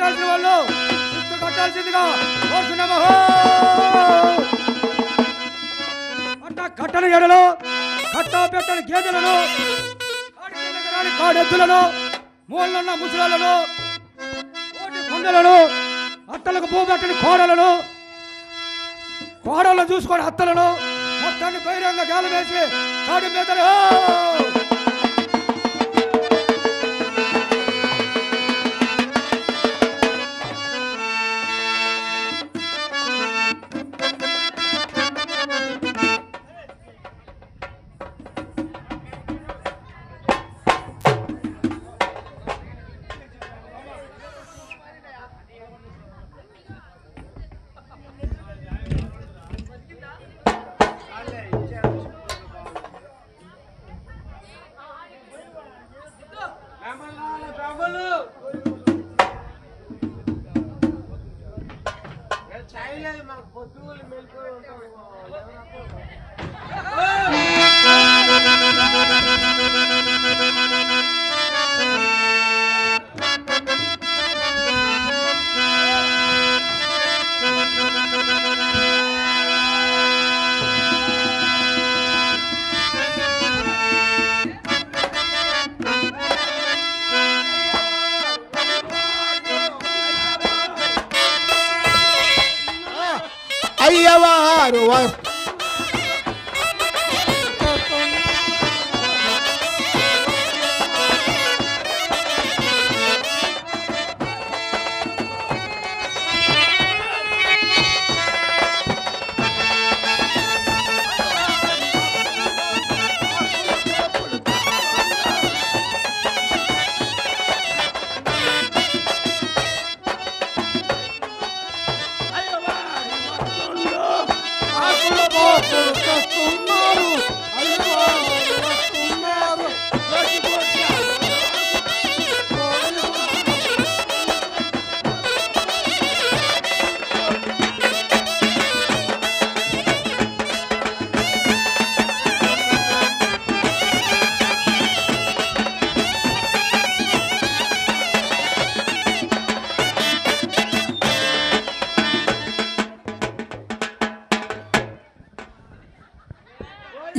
కట్టాల్సిన వాళ్ళు శిస్తు కట్టాల్సిందిగా కోరుతున్నాము. అట్ట కట్టని ఎడలు కట్ట పెట్టని గేదెలను కాడెద్దులను మూలనున్న ముసలాలను కొండలను అత్తలకు పోబెట్టని కోడలను కోడలను చూసుకొని అత్తలను మొత్తాన్ని బహిరంగ గాలి వేసి చాడు మీదలు అయ్యవారు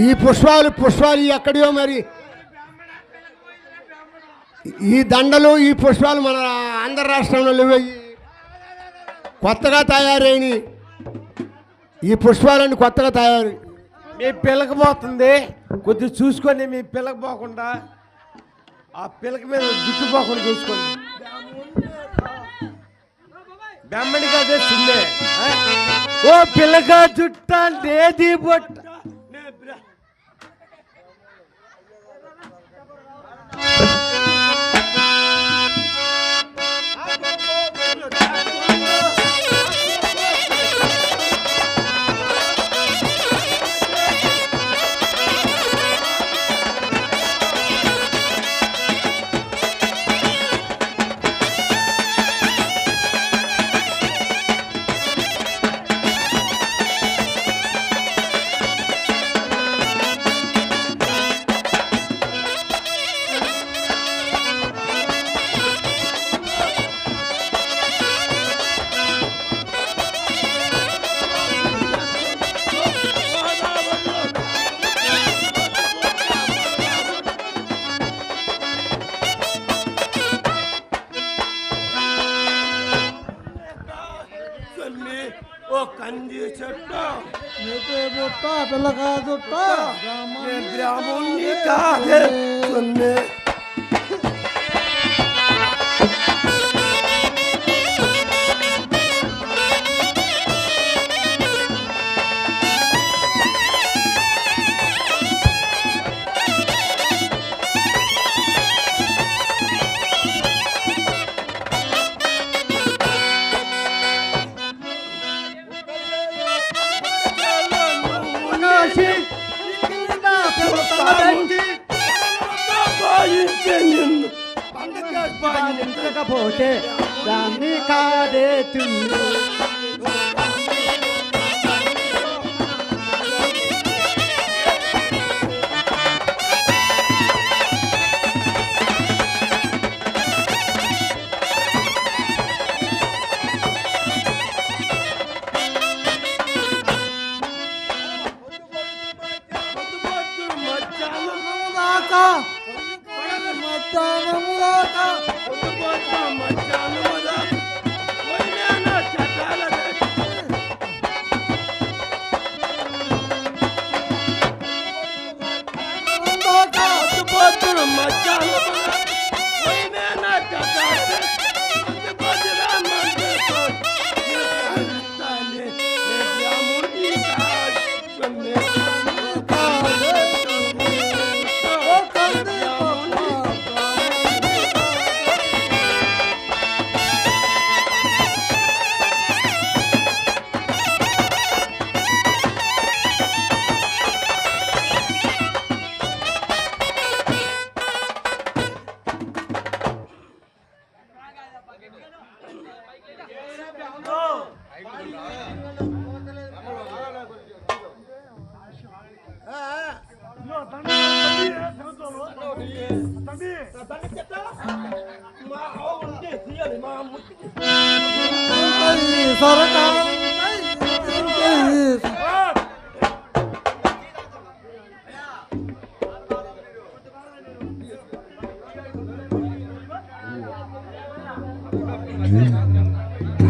ఈ పుష్పాలు ఎక్కడియో మరి ఈ దండలు ఈ పుష్పాలు మన ఆంధ్ర రాష్ట్రంలో కొత్తగా తయారైన ఈ పుష్పాలన్నీ కొత్తగా తయారు. మీ పిలకపోతుంది కొద్దిగా చూసుకొని మీ పిలకపోకుండా ఆ పిలక మీద జుట్టు పోకుండా చూసుకోండి. బెమ్మడిగా అదే చిన్నే ఓ పిలక జుట్ట నేది బొట్ట కంది చెట్టు బుట్ట పిల్లకా చుట్ట బ్రాహ్మణి కాదే పోతే దాన్ని కాదే తిండు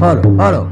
హలో హలో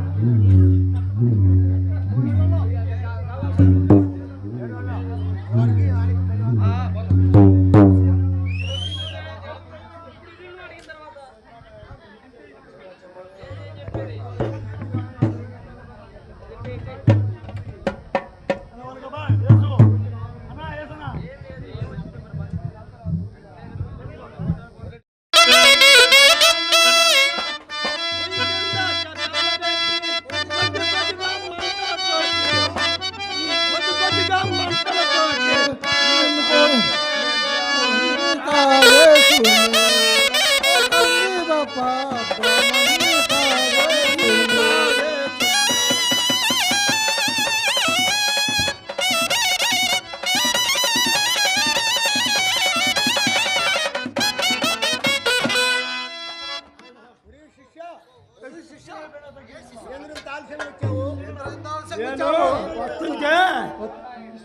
వస్తుంటే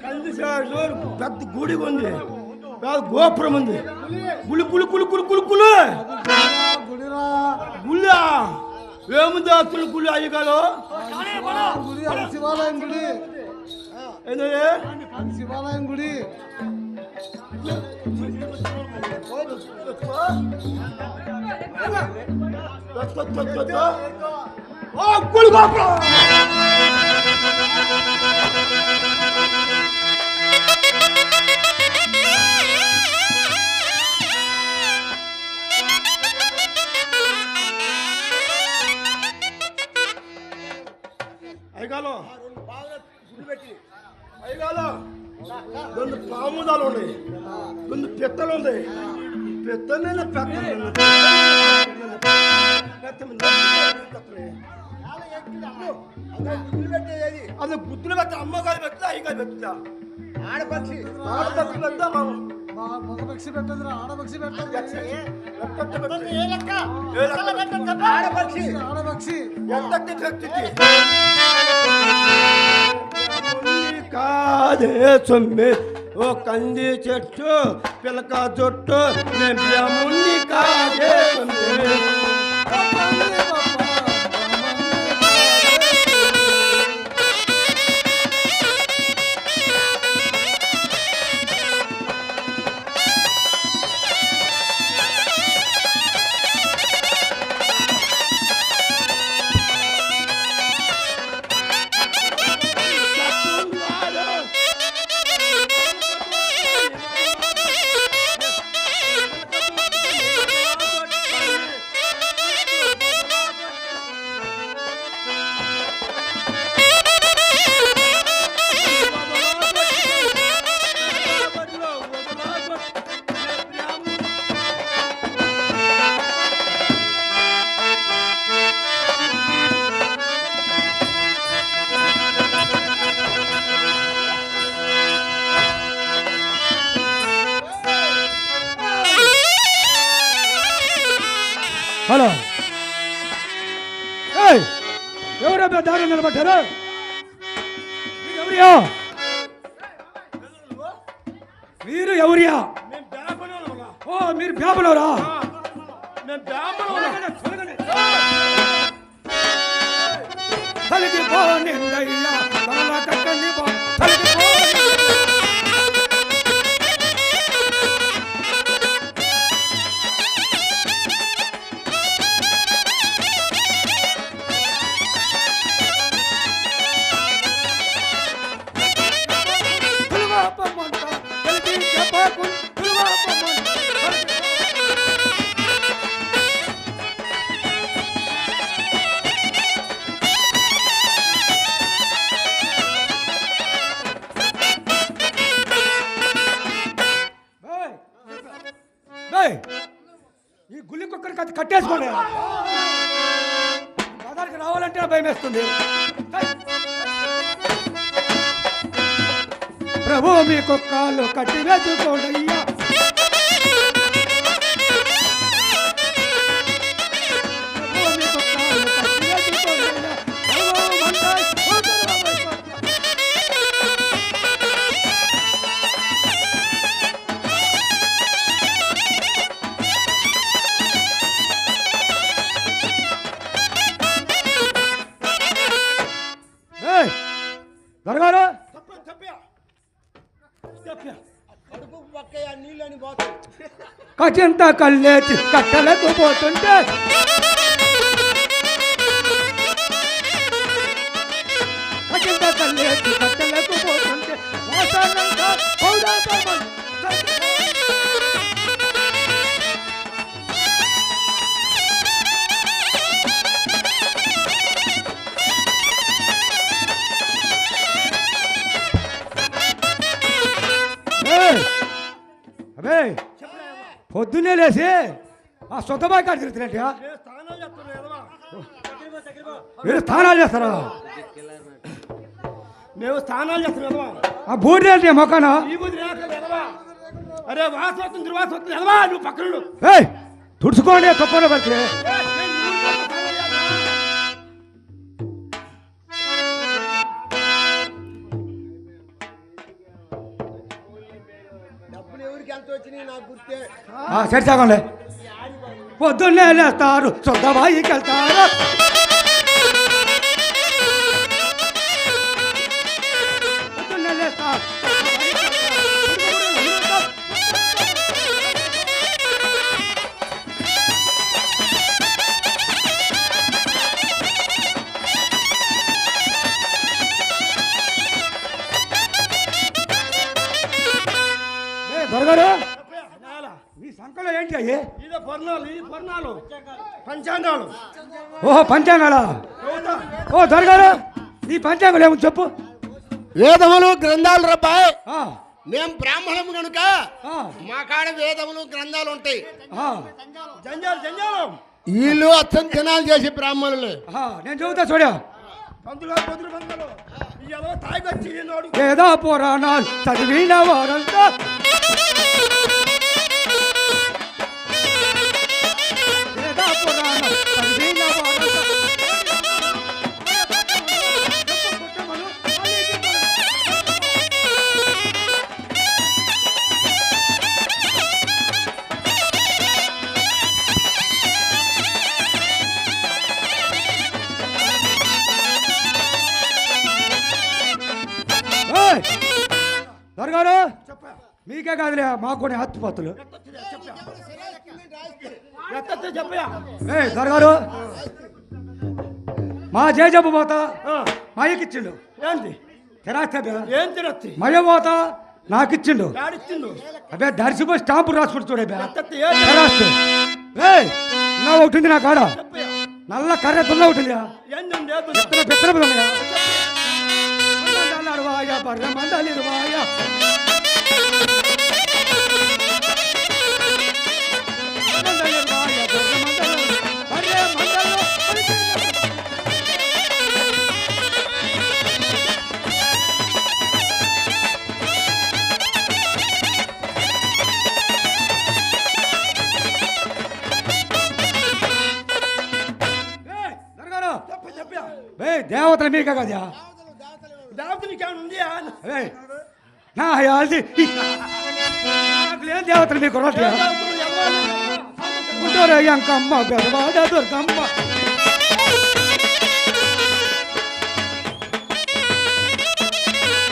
కందిసేడు పెద్ద గుడి ఉంది, పెద్ద గోపురం ఉంది. గుడి గుడి గుడి గుడి గుడి గుడి గుళ్ళా ఏముంది అసలు గుడి అయ్యగారు? శివాలయం గుడి, ఏంటంటే శివాలయం గుడి. గుడి గోపురం అయ్యగాలో అయ్యగాలో రెండు పాముదాలు ఉన్నాయి, రెండు పిత్తలు ఉంది. పిత్తనే అది గుర్తులు పెట్టి అమ్మగారు పెట్టి అయ్యగారు పెట్టుదా ఆడపక్షి ఆడపక్షి పెద్దా మగపక్షి పెట్టదురా, ఆడపక్షి పెట్టదు. ఆడపక్షి ఆడపక్షి కాదే సొమ్మె ఓ కంది చెట్టు పిలక జొట్టు నేను బ్రహ్ముణ్ణి కాదే సొమ్మె. హలో, ఎవరో దారి నిలబడ్డారు? ఎవరియా మీరు? ఎవరియా? ఓ మీరు బ్యాపనవరా? తలకి పో నిందయ్యా కట్టండి పో తలకి పో. ఈ గుల్లి కుక్కడికి అది కట్టేసుకోండి. బజార్కి రావాలంటే భయం వేస్తుంది. ప్రభు మీ కుక్కలు కట్టి వేసుకోండి అయ్యా. ప్రభు మీ కుక్కలు కట్టి వేసుకోండి అయ్యా. అచింత కళ్ళేచి కట్టలకు పోతుంటే అచింత కళ్ళేచి కట్టలకు పోతుంటే మోసానంతా పౌరాతమన్ అబే పొద్దున్నే లేసి ఆ సొంతబాయి కాడ తిరుగుతున్నట్టు మీరు స్నానాలు చేస్తారా మేము స్నానాలు చేస్తున్నాం ఆ బూడి అంటే మొక్కన అరే వాసన వస్తుంది దుర్వాసన వస్తుంది ఎదవా నువ్వు పక్కన తుడుచుకోండి తప్పన పడితే డబ్బులు ఎవరికి ఎంత వచ్చినాయి నాకు గుర్తే. సరిసాగండి పొద్దున్నే లేస్తారు సొంతబాయికి వెళ్తారు పొద్దున్నే లేస్తారు దొరగారు మీ సంఖలో ఏంటి అయ్యి ఇదే పొర్ణాలు ఈ పొర్ణాలు పంచాంగాలు ఓహో పంచాంగాలా ఓ దొరగారు ఈ పంచాంగాలు ఏమో చెప్పు వేదములు గ్రంథాలు రబ్బాయ్. ఆ, మేం బ్రాహ్మణం కనుక ఆ, మా కాడ వేదములు గ్రంథాలు ఉంటాయి. ఆ, జంజాలు జంజాలం వీళ్ళు అచ్చం దినాలు చేసి బ్రాహ్మణులు. నేను చెబుతా చూడా పంతులు పొద్దులు పంతులు ఈ ఎదవ తాగొచ్చి నోడు వేద పురాణాలు చదివిన వారంతా వేద పురాణాలు చదివిన వారంతా దొరగారు మీకే కాదులే మాకు కొన్ని హత్తుపత్తులు ఎత్తే చెప్పయా దొరగారు మా జేజబ్బు పోతా మాయకిచ్చిండు ఏంటి తెరాస్తా ఏం తిరొచ్చి మయ పోతా నాకిచ్చిండు ఆడిచ్చిండు అబ్బే దర్శిపోయి స్టాంపు రాసుకుంటు చూడే ఎత్తే ఏం తెరాస్తే నా ఒకటి ఉంది నా కాడ చెప్పయా నల్ల కర్ర తున్న ఒకటి ఏంది పెత్తన పెత్తన ఉన్నాయా మండలరువాయ బర్ర మండలిరువాయ మండలిరువాయ బర్ర మండలు బర్రె మండలు చెప్పయా దేవతల మీకే కదా దేవతలు నీకేమైనా ఉంది నా హయాల్ది దేవతలు మీకు రోడ్డు గుంటూరయ్యంకమ్మ పెదవాడ దుర్గమ్మ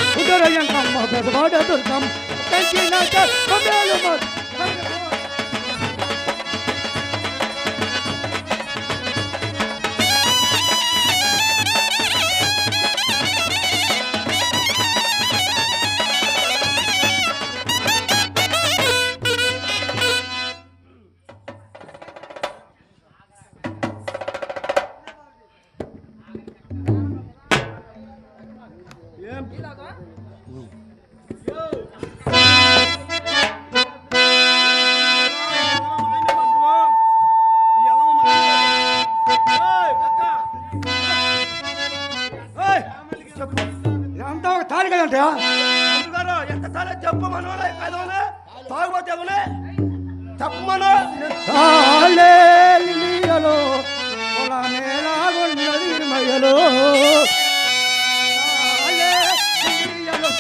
గుంటూరయ్యంకమ్మ పెదవాడ దుర్గమ్మ కంచినాక కొమ్మేలు ఇదంతా ఒక తాళి కదంటే ఎంత తాలే చెప్పు మనోలే కదవలే తాగుబోతే ఎవలే చెప్పమను తాళేలియలో పొలమేలాగున్నది నిర్మయలో తాళేలియలో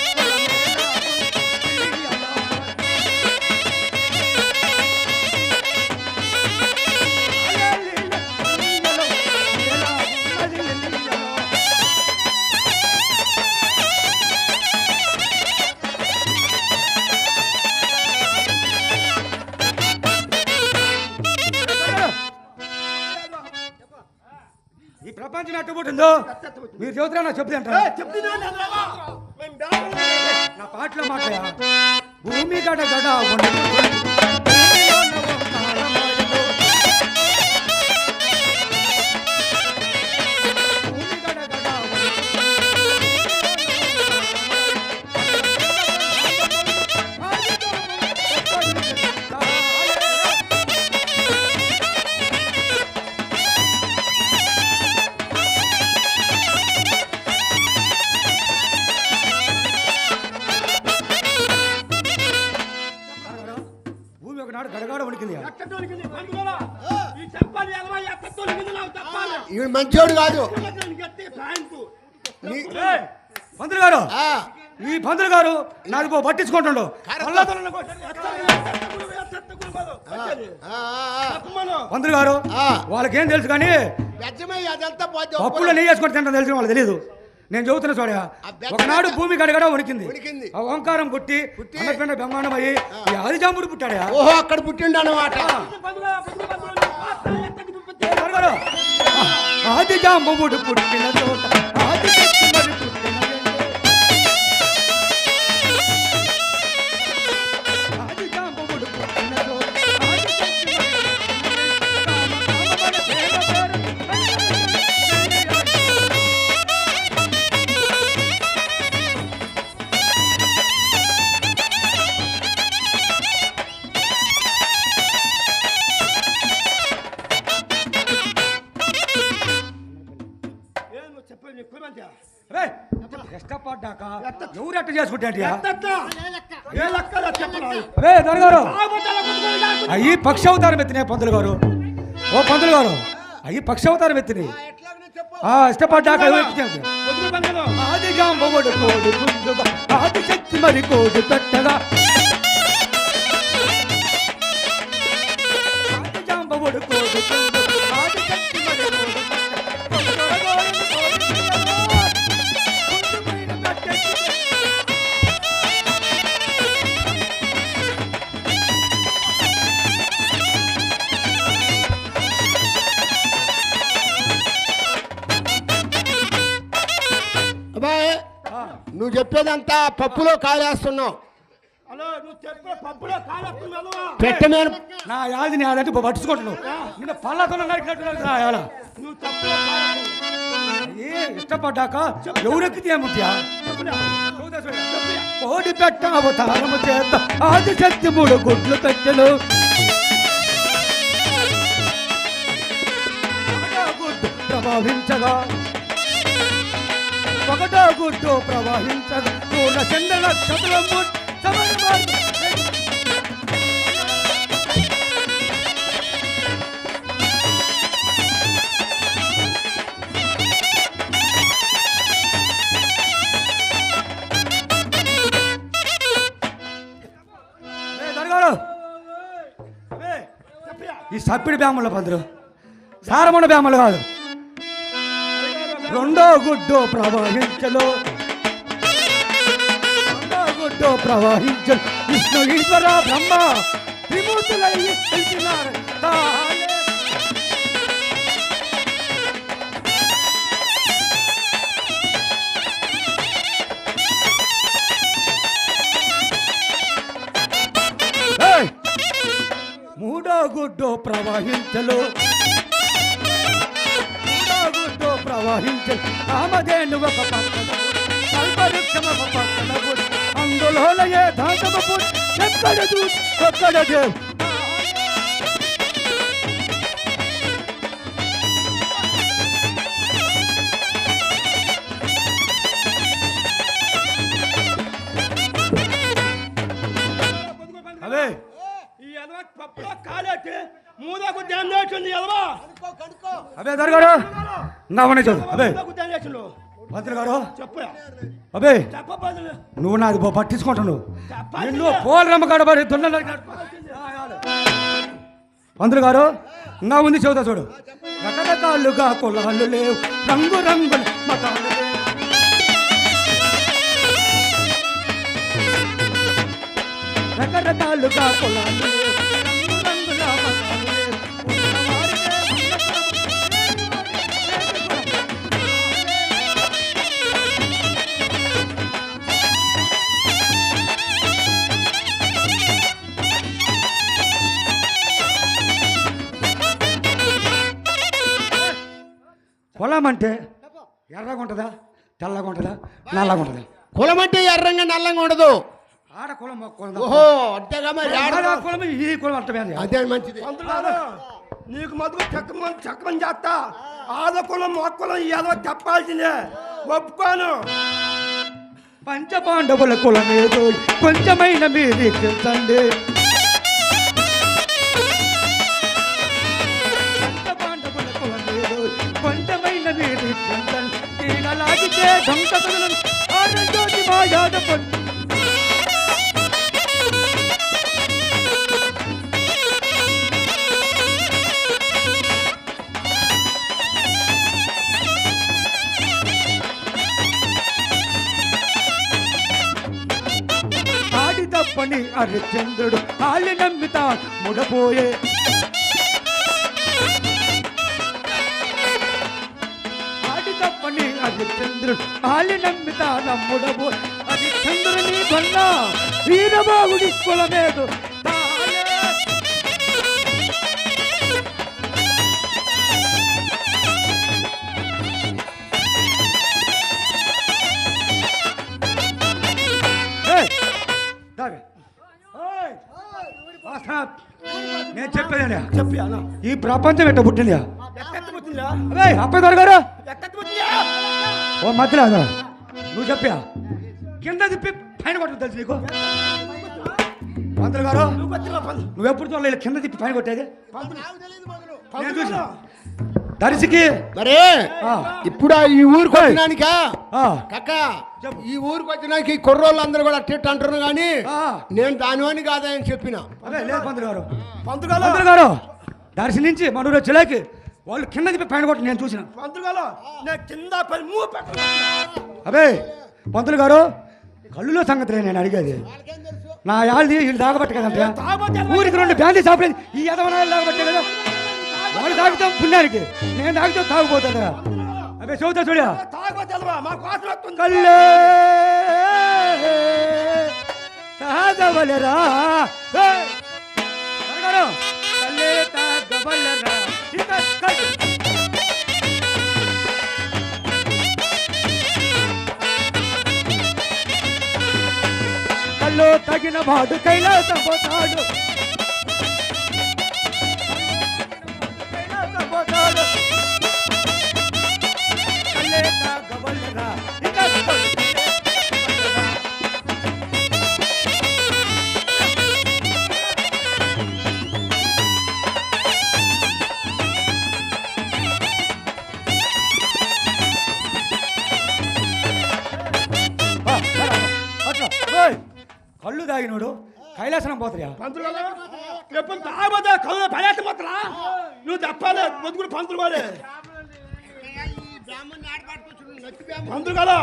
ఈ ప్రపంచం ఎట్టు పుట్టిందో మీరు చెబుతున్నా నాకు చెప్తే అంటారా? నా పాటలో మాట్లాడా భూమి గడ గడ ఒకనాడు గడగాడ వణికింది. ఈవిడ మంచోడు కాదు. పంతులు గారు ఈ పంతులు గారు నాకు పట్టించుకుంటుండు. పంతులు గారు వాళ్ళకేం తెలుసు కానీ పప్పులో నెయ్యి వేసుకొని తింటాం తెలిసిన వాళ్ళు తెలియదు. నేను చెబుతున్నా చూడ ఒకనాడు భూమి గడగడ వణికింది. ఆ ఓంకారం పుట్టి అన్నపిండ బ్రహ్మాండం అయ్యి ఆది జాంబుడు పుట్టాడా? ఓహో అక్కడ పుట్టిండు అన్నమాట. ఆది జాంబుడు పుట్టిన చోట ఆది శక్తి మరి పుట్టిన ఆది జాంబుడు పుట్టిన చోట ఆది శక్తి కష్టపడ్డాక ఎవరు ఎట్ట చేసుకుంటా అయ్యి పక్ష అవతారం ఎత్తినాయి పంతులు గారు. ఓ పంతులు గారు అయ్యి పక్ష అవతారం ఎత్తినాయి. ఇష్టపడ్డాక ఆది జాంబవుడు కోడి గుండుగా ఆది శక్తి మరి కోడి పెట్టగా ఆది జాంబవుడు కోడి గుండుగా ఆది శక్తి మరి కోడి నువ్వు చెప్పేదంతా పప్పులో కాలేస్తున్నావు. పెట్టమేను నా యాది నీ అదంటే పట్టుకుంటున్నావు. నిన్న పళ్ళతో నరికినట్టు ఇష్టపడ్డాక ఎవరెక్కితే ఏముంటా కోడి పెట్ట అవతారము చేత ఆది శక్తి 3 గుడ్లు పెట్టెలు గుడ్డు ప్రవహించగా ఒకటో గుడ్డు ప్రవహించగా పూర్ణ చంద్ర నక్షత్రము ఈ సప్పిడి బ్యాముల పందులు సారముండ బ్యాములు కాదు. రెండో గుడ్డు ప్రవహించలో రెండో గుడ్డు ప్రవహించలు విష్ణు ఈశ్వర బ్రహ్మ త్రిమూర్తులయ్యి తెలిసినారు. మూడో గుడ్డు ప్రవహించలు మూడో గుడ్డు ప్రవహించలు కామధేను ఒక పక్కన కల్పవృక్షం ఒక పక్కన అందులోనయే దాంతమ ఎక్కడ చూసి ఒక్కడ దేవు అవే అబే దర్గారు నావనే చూడు. అబే పంతులు గారు అబే నువ్వు నాది పట్టించుకుంటున్నావు. నిన్ను పోలరమ్మ గడబడి దున్న పంతులు గారు ఇంకా ఉంది చెబుతా చూడు. రకరకాలుగా కులాలు లేవు రంగు రంగుల మతాలు లేవు రకరకాలుగా కులాలు లేవు రంగు రంగుల మతాలు లేవు కులం అంటే ఎర్రగా ఉంటుందా, తెల్లగా ఉంటుందా, నల్లగా ఉంటుందా? కులం అంటే ఎర్రంగా నల్లంగా ఉండదు. ఆడ కులం మగ కులం. ఓహో అంతేగా మరి. ఆడ కులం ఈ కులం అంటే అదే మంచిది. పంతులు గారు నీకు మధుకు చక్కమని చేస్తా. ఆద కులం మొక్క కులం ఏదో చెప్పాల్సిందే, ఒప్పుకోను. పంచపాండవుల కులం ఏదో కొంచెమైన మీది తెలుసండి. పంచపాండవుల కులం ఏదో కొంచెమైన మీది తెలుసండి. తీగలాగితే దంతకులను ఆనందోటి మా యాదవ పని హరిశ్చంద్రుడు ఆలి నమ్మితా ముడపోయే. ఆడి తప్పని హరిశ్చంద్రుడు ఆలి నమ్మితా నమ్ముడబో. హరిశ్చంద్రుని కొన్న వీరబాగుడి కులమేదు. నేను చెప్పేది చెప్పి అన్న ఈ ప్రపంచం ఎట్ట పుట్టిందా? ఎక్కడుందా? అదే అప్ప దొరగారు ఎక్కడుందా? ఓ మధ్యలో అదా నువ్వు చెప్పా కింద తిప్పి పైన కొట్టదు తెలుసు నీకు? పంతులు గారు నువ్వు ఎప్పుడు చూడలేదు కింద తిప్పి పైన కొట్టేది? నేను చూసా దర్శికి మరి ఇప్పుడు ఈ ఊరికి వచ్చినానికా కక్క, ఈ ఊరికి వచ్చినానికి ఈ కుర్రోళ్ళు అందరూ కూడా అట్ట అంటారు కానీ నేను దానివని కాదని చెప్పిన. అదే లేదు పంతులు గారు. పంతులు గారు దర్శి నుంచి మనూరు చిలాకి వాళ్ళు కింద తిప్పి పైన కొట్టి నేను చూసిన. పంతులు గారు నేను కింద అదే పంతులు గారు కళ్ళులో సంగతి నేను అడిగేది. నా యాళ్ళది వీళ్ళు తాగబట్ట కదంటే ఊరికి 2 బ్యాండీ సాపలేదు ఈ యదవనాలు తాగబట్టే కదా. వాళ్ళు తాగుతాం పుణ్యానికి, నేను తాగుతాం తాగుపోతుందా? అదే చదువుతా చూడా కళ్ళే తాగవలరా కళ్ళే తాగవలరా. కల్లో తగిన వాడు కైలాసం పోతాడు. కళ్ళు తాగినోడు కైలాసనం పోతాయా? పంతులు ఎప్పుడు తాగబోతా కళ్ళు పడేట పోతారా? నువ్వు చెప్పాలి బతుకుడు పంతులు వాడే. పంతులు కదా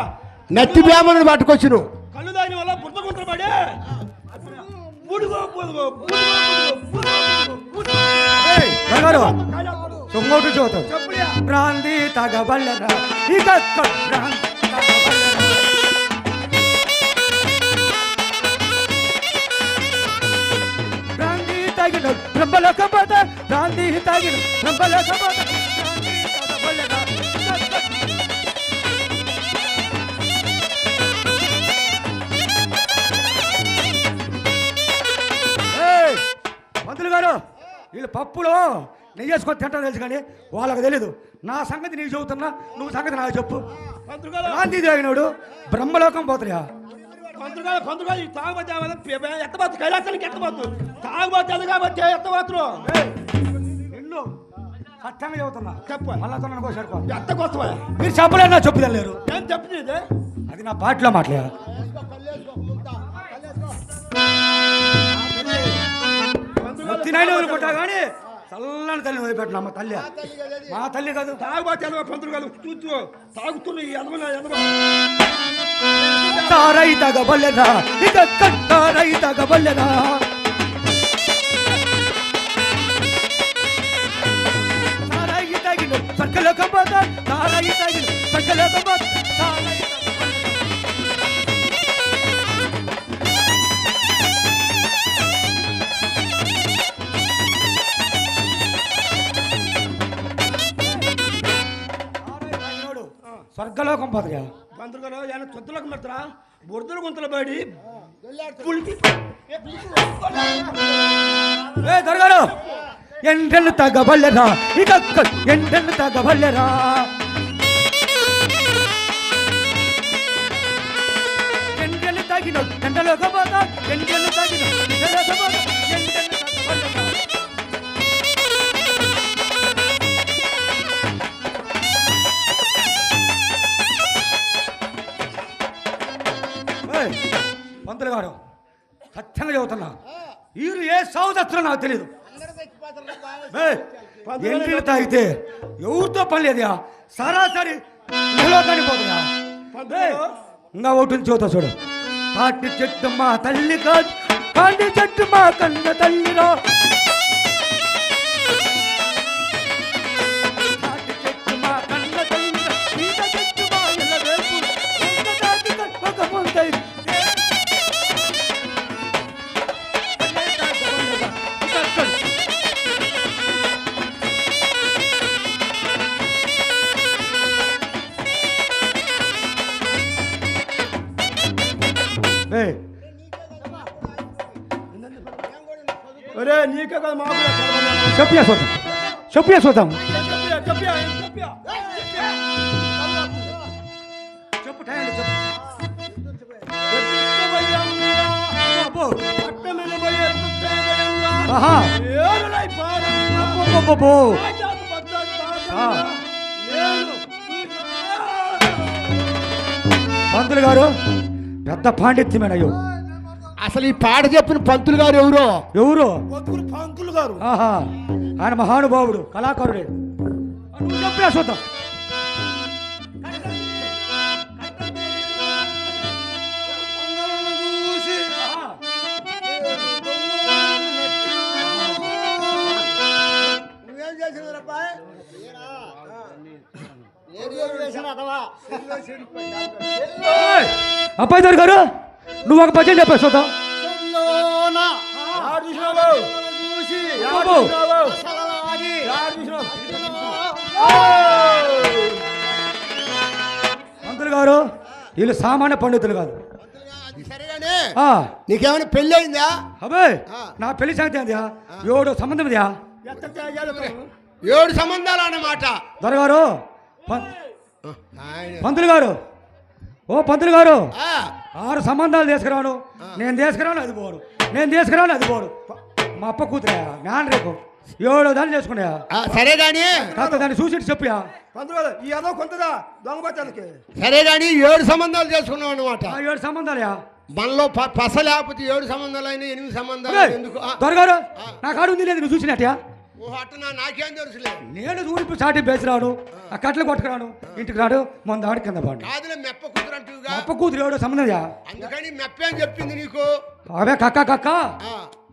నత్తి బ్రాహ్మణుడు పట్టుకొచ్చును. కళ్ళు తాగిన వల్ల బుద్ధ గుంతలు పడే చొంగోటు చూతావు భ్రాంతి తగబల్లరా ఇక భ్రాంతి భ్రాంతి తగిన బ్రహ్మలోకపోత భ్రాంతి తగిన బ్రహ్మలోకపోత మంత్రులు గారు వీళ్ళు పప్పులో నెయ్యి వేసుకొని తింటాను తెలుసు కానీ వాళ్ళకి తెలీదు. నా సంగతి నీకు చెబుతున్నా, నువ్వు సంగతి నాకు చెప్పు. గాంధీ తాగినాడు బ్రహ్మలోకం పోతాయా? పంతులు తాగుబోతే ఎత్తబోతు కైలాసానికి ఎత్తబోతు తాగుబోతే అది కాబట్టి ఎత్తబోతురు. నిన్ను సత్యంగా చెబుతున్నా చెప్పు మళ్ళీ ఎత్తకొస్తా మీరు చెప్పలేదు నా చెప్పుదలేరు. ఏం చెప్పలేదు అది నా పాటలో మాట్లాడా. తినైనా వదులుకుంటా కానీ చల్లని తల్లిని వదిలిపెట్టిన మా తల్లి, మా తల్లి కాదు. తాగుబోతే ఎదవ పంతులు కాదు చూస్తూ తాగుతున్న ఎదవ తారై తగబల్లెదా ఇక కట్టారై తగబల్లెదా తారాయి తగిన సకలకం పోతా తారాయి తగిన సకలకం పోతా తారాయి స్వర్గలోకం పోతాయా పంతులు గారు ఆయన తొత్తులకు మెత్తరా బురదలు గుంతలు పడి దొరగారు ఎండలు తగబల్లెరా ఇక ఎండలు తగబల్లెరా ఎండలు తగిన ఎండలోకి పోతా ఎండలు తగిన ఎండలోకి పోతా ఎండలు తగబల్లెరా పంతులు గారు సత్యంగా చెబుతున్నా వీరు ఏ సాగు తెస్తున్నా నాకు తెలియదు ఎంట్రీలు తాగితే ఎవరితో పని లేదుయా సరాసరి పోతుందా ఇంకా ఒకటి చూతా చూడు తాటి చెట్టు మా తల్లి కాదు కాండి చెట్టు మా కన్న తల్లిరా తాటి చెట్టు మా కన్న తల్లిరా ఈత చెట్టు మా ఇళ్ళ వేపు ఒక పొందై ఒరే నీకే కదా మాకు చెప్పియా చూద్దాం చెప్పియా చూద్దాం చెప్పు టైం పంతులు గారు పెద్ద పాండిత్యమేనయ్యో అసలు ఈ పాట చెప్పిన పంతులు గారు ఎవరో ఎవరు పంతులు గారు ఆయన మహానుభావుడు కళాకారుడే చెప్పినా చూద్దాం అబ్బాయి గారు గారు నువ్వు ఒక భజన చెప్పా చూద్దాం పంతులు గారు వీళ్ళు సామాన్య పండితులు కాదు నీకేమైనా పెళ్ళి అయిందా అబ్బాయి నా పెళ్లి సంగతి ఏందా 7 సంబంధం ఇదా 7 సంబంధాలు అన్నమాట దొరగారు పంతులు గారు ఓ పంతులు గారు 6 సంబంధాలు తీసుకురాను నేను తీసుకురాను అది పోరు నేను తీసుకురాను అది పోరు మా అప్ప కూతురా నాన్న రేపు 7 దాన్ని చేసుకున్నా సరే గాని కాస్త దాన్ని చూసి చెప్పా పంతులు గారు ఈ ఏదో కొంతదా దొంగపట్టానికి సరే గాని 7 సంబంధాలు చేసుకున్నావు అనమాట 7 సంబంధాలయా మనలో పస లేకపోతే 7 సంబంధాలు అయినా 8 సంబంధాలు ఎందుకు దొరగారు నాకు ఆడుంది లేదు నువ్వు చూసినట్టా నాకేం తెలుసులే నేను ఊరికి చాటి బేసి రాను ఆ కట్టలు కొట్టుకురాను ఇంటికి రాడు మొన్న ఆడి కింద పాడు మెప్ప కూతురు అంటుగా మెప్ప కూతురు 7 సంబంధం అందుకని మెప్ప అని చెప్పింది నీకు అవే కక్క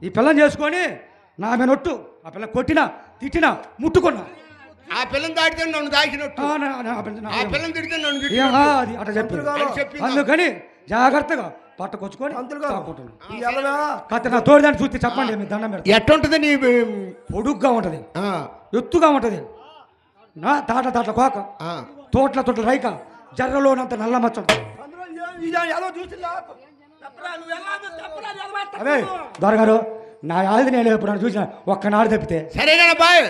ఈ పిల్లని చేసుకొని నా మీద నొట్టు ఆ పిల్ల కొట్టినా తిట్టినా ముట్టుకున్నా ఆ పిల్లని దాటితే నన్ను దాకినట్టు ఆ పిల్లని తిడితే నన్ను అది అట్లా చెప్పి అందుకని జాగ్రత్తగా పట్టకొచ్చుకొని నా తోడుదాన్ని చూస్తే చెప్పండి మీ దండం పెడతా ఎట్టుంటది నీ పొడుగ్గా ఉంటది ఎత్తుగా ఉంటది నా తాట్ల కోక తోట్ల రైక జర్రలోనంత నల్ల మచ్చ అదే దొరగారు నా యాది నేను ఎప్పుడు చూసిన ఒక్కనాడు తప్పితే సరేనా బాయ్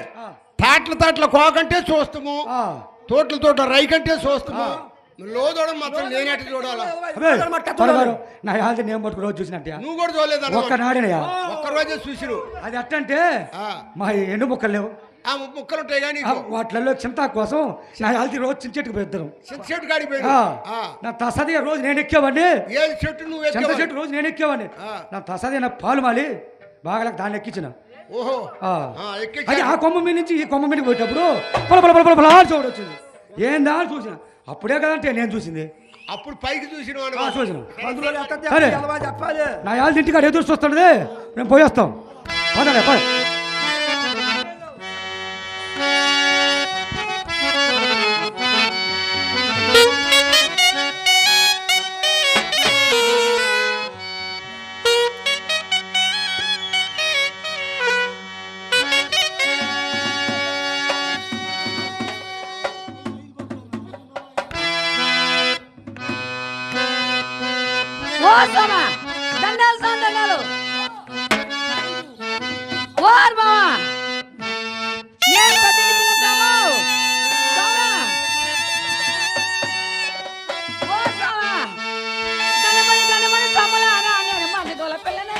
తాట్ల కోకంటే చూస్తాము తోట్ల రైకంటే చూస్తాము లోదోడం మాత్రం నేనట్టు చూడాలా నా యాది నేను పట్టుకు రోజు చూసినట్టు నువ్వు కూడా చూడలేదు ఒక్కనాడినయా ఒక్కరోజే చూసిరు అది అట్టంటే మా ఎండు ముక్కలు లేవు ఆ ముక్కలు ఉంటాయి కానీ వాటిల్లో చింత కోసం నా యాది రోజు చించెట్టుకు పెడతాను చెట్టు కాడిపోయి నా తసది రోజు నేను ఎక్కేవాడిని ఏ చెట్టు నువ్వు చింత చెట్టు రోజు నేను ఎక్కేవాడిని నా తసది నా పాలు మాలి బాగా దాన్ని ఎక్కించిన ఓహో అది ఆ కొమ్మ మీద నుంచి ఈ కొమ్మ మీదకి పోయేటప్పుడు పొల చూడు వచ్చింది ఏందా అని చూసిన అప్పుడే కదంటే నేను చూసింది అప్పుడు పైకి చూసిన సరే నా యాళ్ళ ఇంటికాడ ఎదురు చూస్తుండదే మేము పోయేస్తాం పదండి పద ఓ సోమా దండాలు దండాలు ఓర్ మామా నేను పెద్దింటి పిలుస్తాము సోమా ఓ సోమా దండమని సోమలారా నేను మళ్ళీ గోల పిల్లని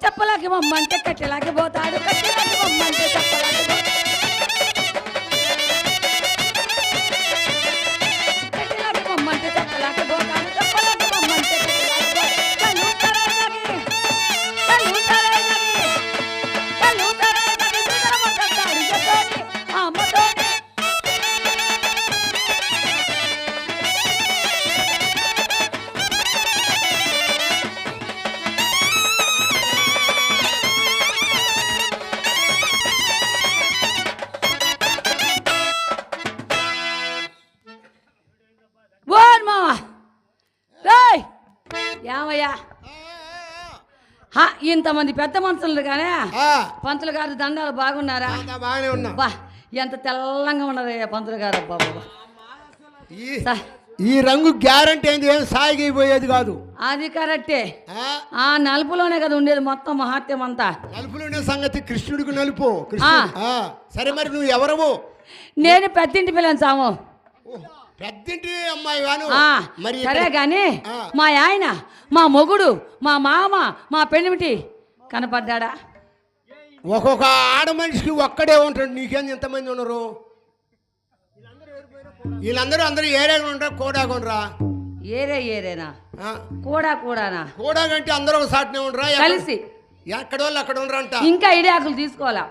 చెప్పలాకి బొమ్మంటే కట్టెలాకి పోతాడు కట్టెలాకి బొమ్మంటే చెప్పలాకి కట్టెలాకి బొమ్మంటే చెప్పలాకి పోతాడు చెప్పలాకి బొమ్మంటే ఏమయ్యా ఇంతమంది పెద్ద మనుషులు కానీ పంతులు గారు దండాలు బాగున్నారా? బాగానే ఉన్నా. బా ఎంత తెల్లంగా ఉన్నదయ్యా పంతులు గారు. అబ్బా ఈ రంగు గ్యారంటీ అయింది, ఏం సాగిపోయేది కాదు. అది కరెక్టే. ఆ నలుపులోనే కదా ఉండేది మొత్తం మహాత్యం అంతా. నలుపులోనే సంగతి, కృష్ణుడికి నలుపు. సరే మరి నువ్వు ఎవరవు? నేను పెద్దింటి పిల్లని సాము. పెద్దింటి అమ్మాయి వాను. మరి సరే గాని మా ఆయన, మా మొగుడు, మా మామ, మా పెళ్ళిమిటి కనపడ్డా? ఒక్కొక్క ఆడ మనిషికి ఒక్కడే ఉంటాడు. నీకేం ఎంతమంది ఉన్నారు? వీళ్ళందరూ ఏరేగా ఉంటారు. కోడాకొనరా? ఏరేనా? కూడానా? కూడాగంటే అందరూ ఒక సాటినే ఉండరా? కలిసి ఎక్కడ వాళ్ళు అక్కడ ఉండరంట. ఇంకా ఇడాకులు తీసుకోవాలా?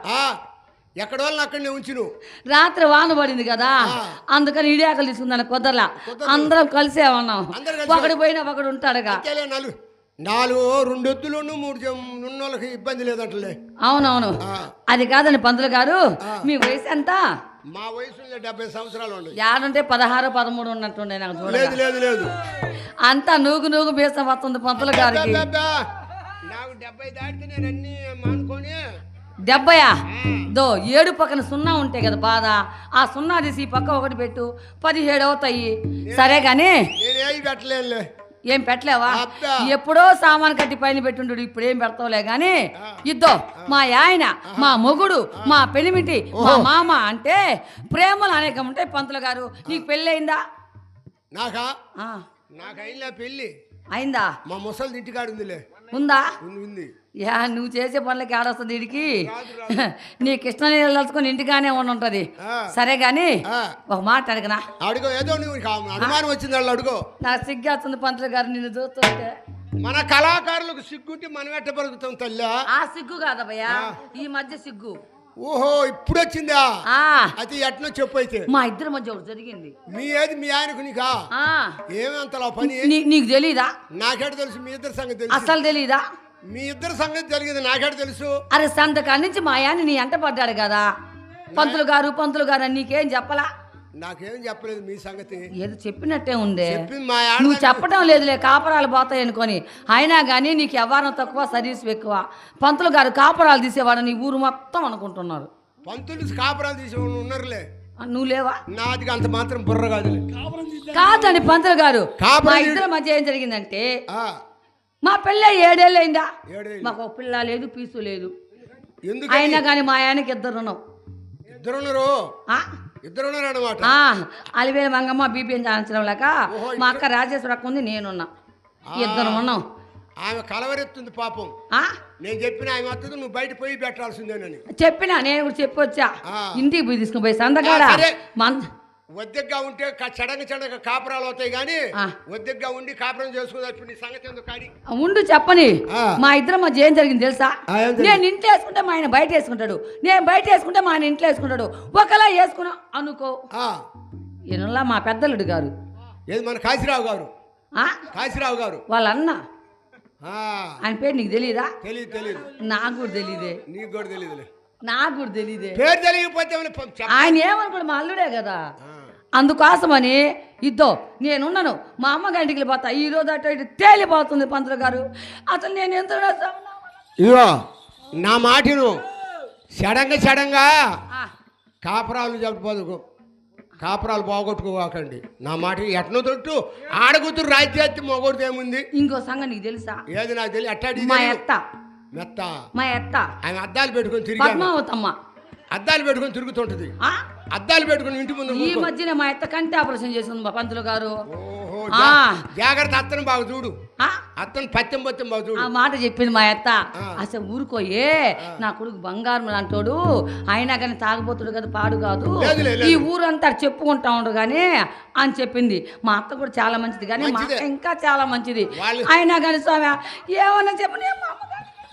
ఎక్కడ వాళ్ళని అక్కడనే ఉంచి నువ్వు. రాత్రి వాన పడింది కదా, అందుకని ఇడియాకలు తీసుకుందాను కుదరలా. అందరం కలిసే ఉన్నాం. ఒకడు పోయినా ఒకడు ఉంటాడుగా. నాలుగు 2 ఎద్దులు 3 ఉన్న వాళ్ళకి ఇబ్బంది లేదంటలే. అవునవును. అది కాదండి పంతులు గారు, మీ వయసు ఎంత? మా వయసు 70 సంవత్సరాలు ఉండే. యాడుంటే 16, 13 ఉన్నట్టుండే నాకు చూడలేదు. లేదు అంతా నూగు బీసం వస్తుంది పంతులు గారికి. నాకు 70 దాటితే నేను అన్ని మానుకొని. 70? దో 7 పక్కన 0 ఉంటే కదా బాధ. ఆ 0 తీసి పక్క ఒకటి పెట్టు, 17 అవుతాయి. సరే గాని ఏం పెట్టలేవా? ఎప్పుడో సామాన్ కట్టి పైన పెట్టుండు, ఇప్పుడు ఏం పెడతావులే గాని. ఇద్దో మా ఆయన, మా మొగుడు, మా పెనిమిటి, మా మామ అంటే ప్రేమలు అనేకం ఉంటాయి పంతులు గారు. నీకు పెళ్ళి అయిందా? నాకైనా పెళ్ళి అయిందా? మా ముసలి ఇంటికాడు ఉందిలే. ఉందా? ఉంది. యా నువ్వు చేసే పనులకి ఆడొస్తుంది వీడికి. నీ కృష్ణ నీళ్ళు తలుచుకొని ఇంటిగానే ఉంటది. సరే గాని ఒక మాట అడగనా? అడుగో. ఏదో నువ్వు అనుమానం వచ్చింది వాళ్ళు అడుగో. నాకు సిగ్గేస్తుంది పంతులు గారు నిన్ను చూస్తుంటే. మన కళాకారులకు సిగ్గుంటే మనం ఎట్ట పలుకుతాం తల్లి? ఆ సిగ్గు కాదబ్బయ్యా, ఈ మధ్య సిగ్గు. ఓహో ఇప్పుడు వచ్చిందా? అది ఎట్నో చెప్పు. అయితే మా ఇద్దరి మధ్య ఒకటి జరిగింది. మీ ఆయనకు నీకా? ఏమంతలా పని? నీకు తెలీదా? నాకేట తెలుసు. మీ ఇద్దరు సంగతి తెలుసు. అసలు తెలీదా? మీ ఇద్దరు సంగతి జరిగింది నాకేట తెలుసు. అరే సంతకాడి నుంచి మా ఆయన నీ అంట పడ్డాడు కదా పంతులు గారు అని నీకేం చెప్పలా? నాకేం చెప్పలేదు మీ సంగతి. ఏదో చెప్పినట్టే ఉందే. నువ్వు చెప్పడం లేదులే, కాపరాలు పోతాయి అనుకొని. అయినా కానీ నీకు వ్యవహారం తక్కువ, సర్వీస్ ఎక్కువ. పంతులు గారు కాపరాలు తీసేవాడు నీ ఊరు మొత్తం అనుకుంటున్నారు. పంతులు కాపరాలు తీసేవాడు ఉన్నారులే. నువ్వు లేవా? నాది అంత మాత్రం బుర్ర కాదండి పంతులు గారు, మా ఇద్దరి మధ్య ఏం జరిగిందంటే మా పిల్ల 7 ఏళ్ళు అయిందా. మాకు ఒక పిల్ల లేదు, పీసు లేదు. అయినా కానీ మా ఆయనకి ఇద్దరున్నాం. ఇద్దరున్నారన్నమాట. అలివేల మంగమ్మ బీపీఎం చాలించడం లేక మా అక్క రాజేశ్వర అక్క ఉంది, నేనున్నా. ఇద్దరు ఉన్నాం. ఆమె కలవరెత్తుంది పాపం. నేను చెప్పిన ఆమె వస్తుంది, నువ్వు బయట పోయి పెట్టాల్సిందేనని చెప్పినా. నేను కూడా చెప్పొచ్చా, ఇంటికి పోయి తీసుకుని పోయి సందకాడ ఒద్దెగ్గా ఉంటే చెడంగ చెడంగ కాపురాలు అవుతాయి కానీ ఆ. ఒద్దెగ్గా ఉండి కాపురం చేసుకున్నప్పుడు నీ సంగతి ఎందుకు కాడి ఉండు చెప్పని ఆ. మా ఇద్దరం మధ్య ఏం జరిగింది తెలుసా ఆ, ఏం జరిగింది? నేను ఇంట్లో వేసుకుంటే మా ఆయన బయట వేసుకుంటాడు, నేను బయట వేసుకుంటే మా ఆయన ఇంట్లో వేసుకుంటాడు, ఒకలా వేసుకున్నాం అనుకో. ఆ. ఈయనలా మా పెద్దలుడు గారు ఏది మన కాశీరావు గారు ఆ? కాశీరావు గారు వాళ్ళ అన్న ఆ. ఆయన పేరు నీకు తెలీదా? తెలీదు తెలీదు నాకు కూడా తెలీదే, నీకు కూడా తెలియదులే నాకు కూడా తెలీదే. పేరు తెలియకపోతే ఏమైనా చెప్ప. ఆయన ఏమనుకోడు మా అల్లుడే కదా, ఆ. అందుకోసమని ఇద్దో నేనున్నాను మా అమ్మ గంటికి పోతా. ఈ రోజు అటు ఇటు తేలిపోతుంది పంతులు గారు. అసలు నేను ఎంత ఇదిగో నా మాటను సడంగా కాపురాలు చెప్పబోదు, కాపురాలు పోగొట్టుకోకండి. నా మాట ఎట్నో తొట్టు ఆడకూతురు రాజ్యాత్తి మొగొడితే ఏముంది. ఇంకో సంగతి నీకు తెలుసా? ఏది నాకు తెలియదు. అట్టాడి మా ఎత్త మెత్త మా ఎత్త ఆమె అద్దాలు పెట్టుకొని తిరిగి పద్మావతమ్మ అద్దాలు పెట్టుకొని తిరుగుతుంటది. ఆ? అద్దాలు పెట్టుకుని ఇంటి ముందు ఈ మధ్యనే మా ఎత్త కంటి ఆపరేషన్ చేసింది మా పంతులు గారు. ఓహో ఆ. జాగ్రత్త అత్తను బాగా చూడు, ఆ? అత్తను పత్యం బాగా చూడు. ఆ మాట చెప్పింది మా ఎత్త. ఆ. అసలు ఊరుకోయే, నా కొడుకు బంగారం అంటాడు, అయినా కానీ తాగబోతుడు కదా, పాడు కాదు, లేదులే, ఈ లేదు. ఊరంతా చెప్పుకుంటా ఉండు కానీ అని చెప్పింది. మా అత్త కూడా చాలా మంచిది కానీ మా మంచిదే. అత్త ఇంకా చాలా మంచిది. వాళ్ళు- అయినా కానీ స్వామి ఏమన్నా చెప్పని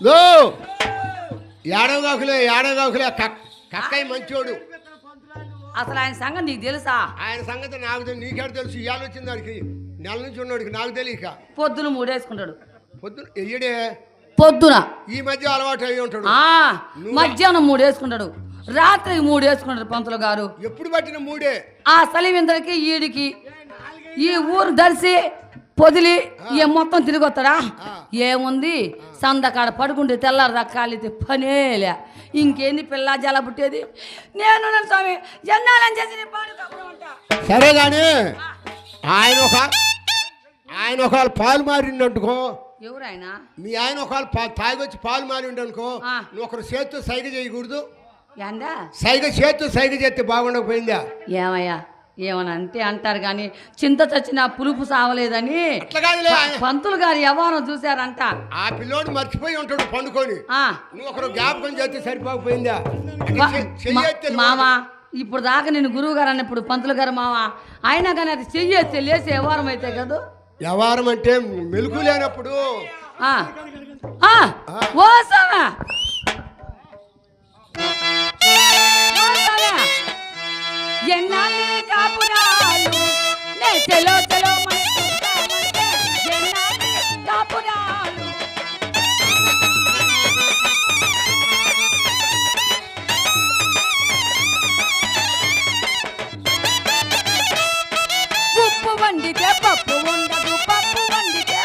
లో ఏడవగాకులే కక్కయ్య మంచోడు. అసలు ఆయన సంగతి నీకు తెలుసా? ఆయన సంగతి నాకు తెలుసు, నీకేడ తెలుసు. ఇవాళ వచ్చింది వాడికి, నెల నుంచి ఉన్నవాడికి నాకు తెలియక. పొద్దున మూడేసుకుంటాడు, పొద్దున ఎయ్యడే పొద్దున ఈ మధ్య అలవాటు అయ్యి ఉంటాడు. ఆ మధ్యాహ్నం మూడేసుకుంటాడు, రాత్రికి మూడేసుకుంటాడు పంతులు గారు. ఎప్పుడు పట్టిన మూడే. ఆ సలివిందరికి ఈడికి ఈ ఊరు దర్శి పొదిలి ఏ మొత్తం తిరిగి వస్తాడా? ఏముంది, సందకాడ పడుకుంటే తెల్లారు రకాలి పనేలే. ఇంకేంది పిల్ల జల పుట్టేది. నేను స్వామి జన్నాలని చేసి నీ పాడు కబురు ఉంటా. సరే కానీ ఆయన ఒకవేళ పాలు మారిండనుకో, ఎవరైనా మీ ఆయన ఒకవేళ తాగి వచ్చి పాలు మారిండు అనుకో, ఆ. నువ్వు ఒకరు చేత్తో సైగ చేయకూడదు. ఏందా చేత్తో సైగ చేస్తే బాగుండకపోయిందా? ఏమయ్యా ఏమని అంటే అంటారు కానీ చింత చచ్చిన పులుపు సావలేదని అట్లా కాదులే. పంతులు గారు ఎవరో చూశారంట. ఆ పిల్లోడు మర్చిపోయి ఉంటాడు పండుకొని, ఆ నువ్వు ఒకరు జ్ఞాపకం చేస్తే సరిపోకపోయిందా? మామ ఇప్పుడు దాకా నేను గురువు గారు అన్నప్పుడు పంతులు గారు మామ, అయినా కానీ అది చెయ్యేస్తే లేసి వ్యవహారం అయితే కదా. వ్యవహారం అంటే మెలుకు లేనప్పుడు ఆ, ఆ, ఓ సామా ఎన్నాళ్ళు కాపురాలు నే చెలో చెలో మనసుంటామంటే ఎన్నాళ్ళు కాపురాలు. ఉప్పు వండితే పప్పు ఉండదు, పప్పు వండితే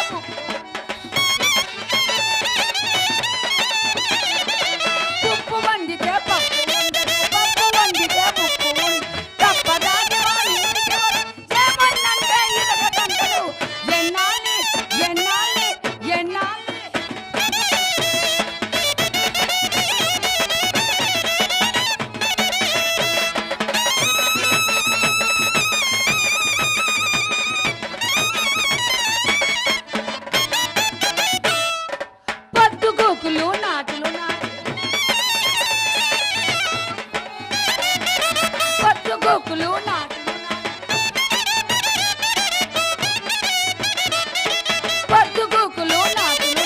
ఉప్పు వండితే పప్పు ఉండదు, పప్పు వండితే ఉప్పు ఉండదు. తప్పదాని వాడి ఏమన్నంటే ఇరగదంటలు. ఎన్నాళ్ళి ఎన్నాళ్ళి ఎన్నాళ్ళి పద్దు గోకులు నాటులు పద్దు గోకులు నాటులు పద్దు గోకులు నాటులు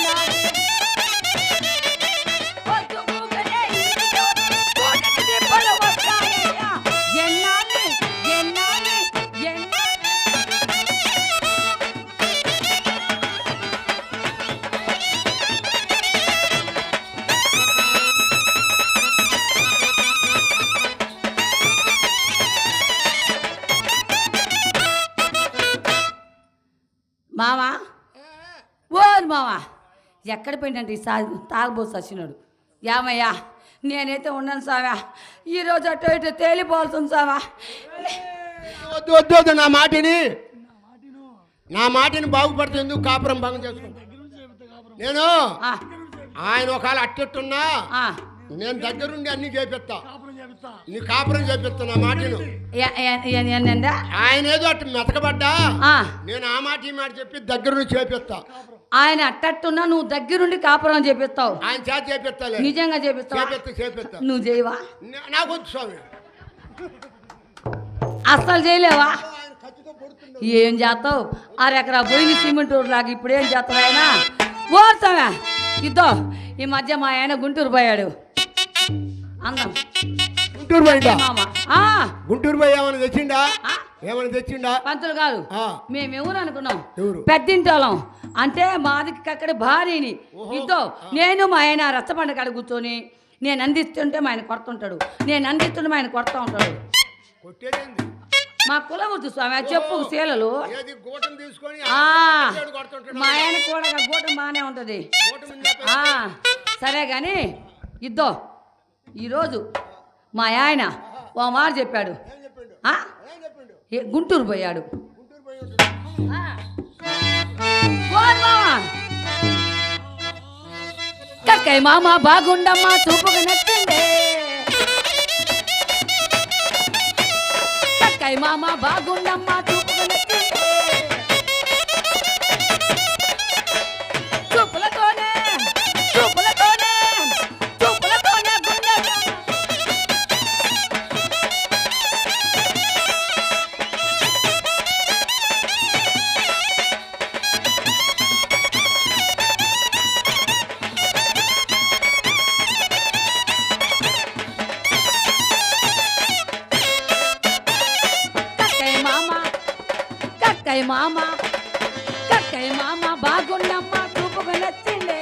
పద్దు గోకులే ఇంటికి కోటికి దిబ్బలు వస్తాయయ్యా. ఎన్నాళ్ళు ఎన్నాళ్ళు ఎన్నాళ్ళు మావా ఓ మావా ఎక్కడ పోయిందంటే ఈ తాగబోసి వచ్చినాడు. యామయ్యా నేనైతే ఉన్నాను సావా, ఈరోజు అటు ఇటు తేలిపోవాల్సింది సావా. వద్దు వద్దు వద్దు, నా మాటని బాగుపడుతుంది. ఎందుకు కాపురం భంగం చేసుకుంటా? నేను ఆ, ఆయన ఒకవేళ అట్టెట్టున్నా ఆ. నేను దగ్గరుండి అన్ని చేపిస్తా, నీ కాపురం చేపిస్తా. నా మాటను ఏందా? ఆయన ఏదో అట్టు మెతకబడ్డా ఆ, నేను ఆ మాట ఈ మాట చెప్పి దగ్గరుండి చేపిస్తా. ఆయన అట్టట్టున్నా నువ్వు దగ్గరుండి కాపురం చేపిస్తావు. ఆయన చేత చేపిస్తాలే, నిజంగా చేపిస్తావా? చేపిస్తా. నువ్వు చేయవా? నాకు వద్దు స్వామి. అస్సలు చేయలేవా? ఏం చేస్తావు? అరెకరా పోయిన సిమెంట్ లాగా ఇప్పుడు ఏం చేస్తావు ఆయన? ఓర్తావా ఇద్దో. ఈ మధ్య మా ఆయన గుంటూరు పోయాడు. అందం గుంటూరు పోయిందా? మామ గుంటూరు పోయి ఏమైనా తెచ్చిండా? ఏమైనా తెచ్చిండా? పంతులు కాదు, మేము ఎవరు అనుకున్నాం? ఎవరు? పెద్దింటోళం. అంటే మాది అక్కడ భార్యని ఇద్దో. నేను మా ఆయన రచ్చబండ కాడ కూర్చొని నేను అందిస్తుంటే మా ఆయన కొడుతుంటాడు, నేను అందిస్తుంటే మా ఆయన కొడతా ఉంటాడు. మా కులం వద్దు స్వామి, చెప్పు శీలలు. మా ఆయన కూడా గూటం బాగానే ఉంటుంది. సరే కానీ ఇద్దో. ఈరోజు మా ఆయన ఓ మాట చెప్పాడు. గుంటూరు పోయాడు. కక్కయ్య మామ బాగుండమ్మా చూపుగా నచ్చిందే. కక్కయ్య మామ బాగుండమ్మా చూపుగా నచ్చిందే. చూపులతోనే చూపులతోనే చూపులతోనే గుండె. కక్కయ్య మామ బాగుండమ్మ చూపుగా నచ్చిండే.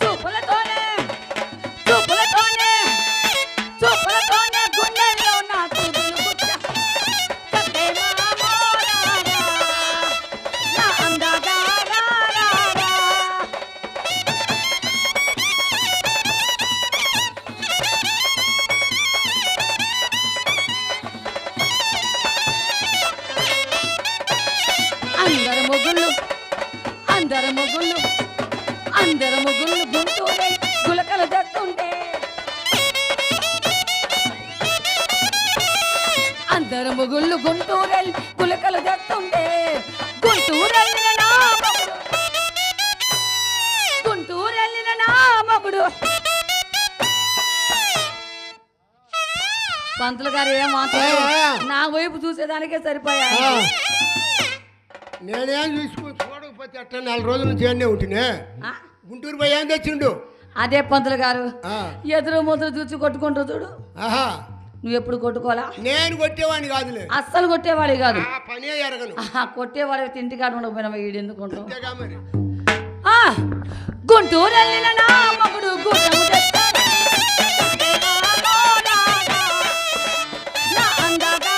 చూపులతోనే చూపులతోనే చూపులతోనే గుండెల్లో నా చూపులు గుచ్చ. కక్కయ్య మామ నా అందగా అందరు మొగుళ్ళు గుంటూరే గులకలు దక్కుంటే. అందరు మొగుళ్ళు గుంటూరే గులకలు దక్కుంటే. గుంటూరెళ్ళిన నా మొగుడు, గుంటూరెళ్ళిన నా మొగుడు. పంతులు గారు ఏం మాట్లాడు? నా వైపు చూసేదానికే సరిపోయా. నేనేం చూడకపోతే అట్లా 4 రోజుల నుంచి అన్నీ ఉంటునే. గుంటూరు పోయి ఏం తెచ్చిండు? అదే పంతులు గారు ఎదురు ముదురు చూసి కొట్టుకుంటూ చూడు. నువ్వు ఎప్పుడు కొట్టుకోవాలా? నేను కొట్టేవాడిని కాదులే, అస్సలు కొట్టేవాడి కాదు. పనే ఎరగను. కొట్టేవాడి ఇంటికాడ ఉండకపోయినా వీడు ఎందుకుంటావు? గుంటూరు వెళ్ళిన నా మగుడు గుట్టము తెచ్చాడు. నా అందగా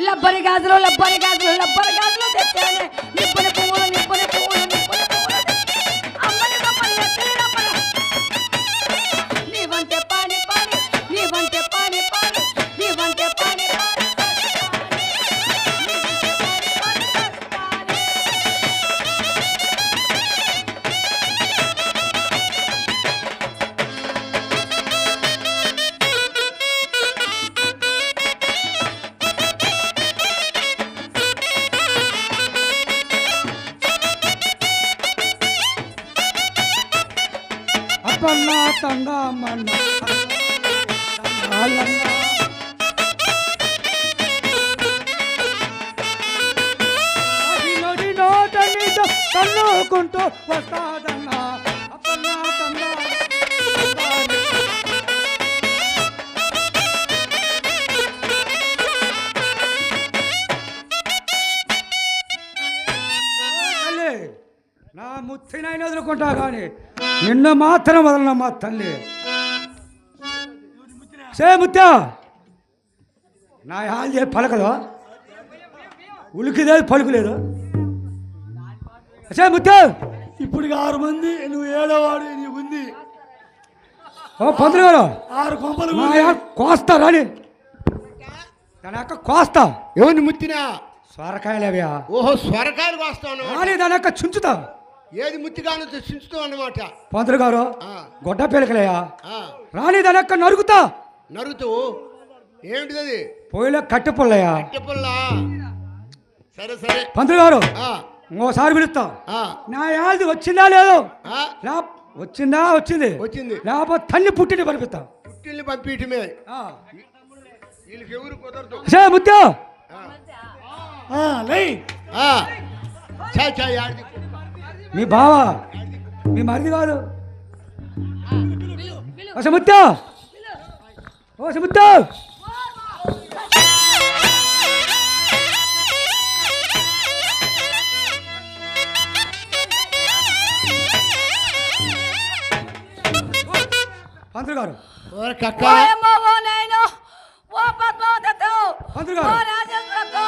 లబ్బరి గాజులు లబ్బరి గాజులు లబ్బరి గాజులు తెచ్చానే. నిప్పుని పువ్వులు నిప్పుని పువ్వులు నిప్పుని పువ్వులు అమ్మని బొమ్మని ఎత్తిరమ్మని. నీవంటే పాని పాని నీవంటే పాని పాని నీవంటే పాని పాని. అప్పన్నా తండా మన్న నడి నోట మీద తన్నుకుంటూ వస్తాదన్నా. అప్పన్నా తండా నా ముత్తినైనా వదులుకుంటా కానీ నిన్ను మాత్రం వదలనమ్మా తల్లి. సే ముత్యా నా హాల్ చేసి పలకదు, ఉలికిదే పలుకులేదు. సే ముత్యా ఇప్పుడు 6 మంది, నువ్వు 7వాడు, నీకు ఉంది. పంతులు గారు 6 కొంపలు కోస్తా రాని తన యొక్క కోస్తా. ఎవరిని ముత్తినా? సొరకాయలు అవి ఓహో సొరకాయలు కోస్తావు రాని దాని యొక్క చుంచుతా ఏది ముత్తిగాను చించుతావు అన్నమాట. పంతులు గారు ఆ, గొడ్డ పేలికలయ్యా ఆ, రాని దాని యొక్క నరుకుతా నరుగుతూ ఏమిటిది అది? పొయ్యిలో కట్టె పుల్లయ్యా. అట్టెపుల్లా. సరే సరే. పంతులు గారు ఆ, ఇంకోసారి పిలుస్తాం. ఆ, నా యాది వచ్చిందా లేదు ఆ, వచ్చిందా వచ్చింది వచ్చింది. లేకపోతే తల్లి పుట్టిని పంపిస్తాం. పుట్టిల్ని పంపించటమే. వీళ్ళకి ఎవరు కుదరదు. ముద్దు ఆ, చాయ్ చాయ్ ఆడిది. మీ బావ మీ మరిది కాదు. ముద్దు ముద్దు పంతులు గారు ఓ కక్క. ఓయమ్మ, ఓ నాయనో, ఓ పద్మావతతో, పంతులు గారు. ఓ రాజేశ్వరతో,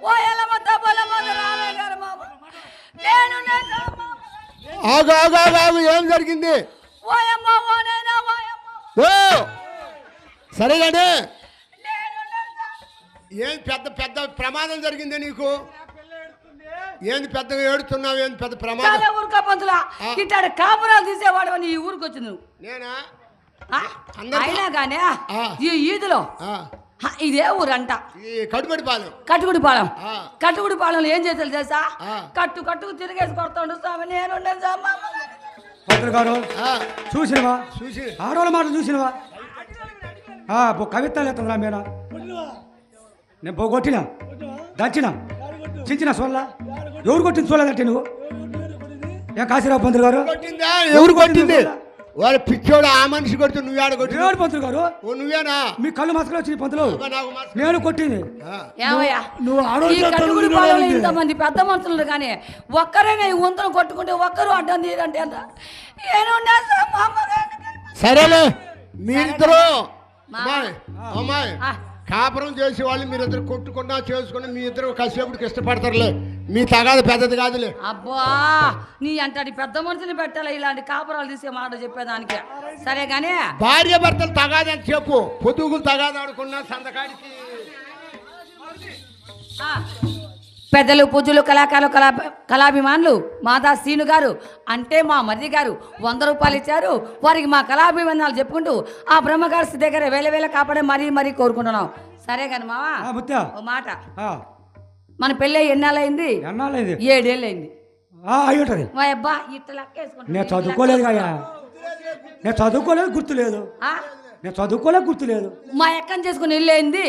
ఓ ఎల్లమ్మతో, బొల్లమ్మతో, రామయ్య గారు మామ. నేను మామ. ఆగు ఆగు ఆగు ఆగు. ఏం జరిగింది? ఓయమ్మ, ఓ నాయనో, ఓయమ్మ. ఓ సరేగానే. నేను ఏం పెద్ద పెద్ద ప్రమాదం జరిగిందే నీకు? ఏంది పెద్దగా ఏడుతున్నావు? ఏంది పెద్ద ప్రమాదం? చాలా ఊరుకో పంతులా. ఇట్టాడు కాపురాలు తీసేవాడు అని ఈ ఊరికి వచ్చింది నువ్వు. నేనా? ఆ? అందరికీ- అయినా కానీ ఆ. ఈ ఈదులో ఆ, ఇదే ఊరంట ఈ కడుపడి పాలెం. కట్టుకుడిపాలెం. ఆ. కట్టుకుడిపాలెంలో ఏం చేసారు తెలుసా? ఆ. కట్టుకు తిరిగేసి కొడతాడు స్వామి. నేను పంతులు గారు ఆ, చూసినవా? చూసి ఆడవాళ్ళ మాటలు చూసినవా? కవితలు ఎత్తుందిరా మీరా. నేను కొట్టినా దంచిన చించిన సోల్లా. ఎవరు కొట్టింది చూడలేదంటే నువ్వు? ఏం కాశీరావు పంతులు గారు? కొట్టిందా? ఎవరు కొట్టింది? వాడు పిచ్చోడు. ఆ మనిషి కొడుతూ నువ్వేడ కొట్టి? ఎవరు పంతులు గారు? ఓ నువ్వేనా? మీ కళ్ళు మసకలు వచ్చినాయి పంతులు. అబ్బా, నాకు మనసు- నేను కొట్టింది. ఆ, ఏమయ్యా నువ్వు ఈ కట్టుకుడిపాలెంలో ఇంతమంది పెద్ద మనుషులు కానీ ఒక్కరేనే ఈ వంతులు కొట్టుకుంటే ఒక్కరు అడ్డం తీరంటే అంత ఏనుండే మా అమ్మగారు. సరేలే. మీరిద్దరు మా- అమ్మాయి అమ్మాయి ఆ. కాపురం చేసే వాళ్ళు మీరిద్దరు కొట్టుకున్నా చేసుకుని మీ ఇద్దరు కాసేపుడికి ఇష్టపడతారులే. మీ తగాదు పెద్దది కాదులే. అబ్బా నీ అంతటి పెద్ద మనిషిని పెట్టాలి ఇలాంటి కాపురాలు తీసే మాట చెప్పేదానికి. సరే కానీ భార్య భర్తలు తగాదని చెప్పు. పొదుగులు తగాదాడుకున్నా సందకాడికి. పెద్దలు పూజలు కళాకారులు కళాభిమానులు మాదా శ్రీను గారు అంటే మా మరిది గారు 100 రూపాయలు ఇచ్చారు. వారికి మా కళాభిమానాలు చెప్పుకుంటూ ఆ బ్రహ్మగారి దగ్గర వేల కాపాడే మరీ కోరుకుంటున్నాం. సరే కానీ మావా ముత్యా ఓ మాట. మన పెళ్ళి ఎన్నాళ్ళైంది? ఎన్నాళ్ళైంది? 7 ఏళ్ళు అయింది. అయి ఉంటుంది. మా అబ్బా ఇట్లా లెక్క వేసుకుంటా. నేను చదువుకోలేదు కదా. నేను చదువుకోలేదు గుర్తులేదు. ఆ? నేను చదువుకోలేదు గుర్తులేదు. మా ఎక్కని చేసుకుని వెళ్ళేంది.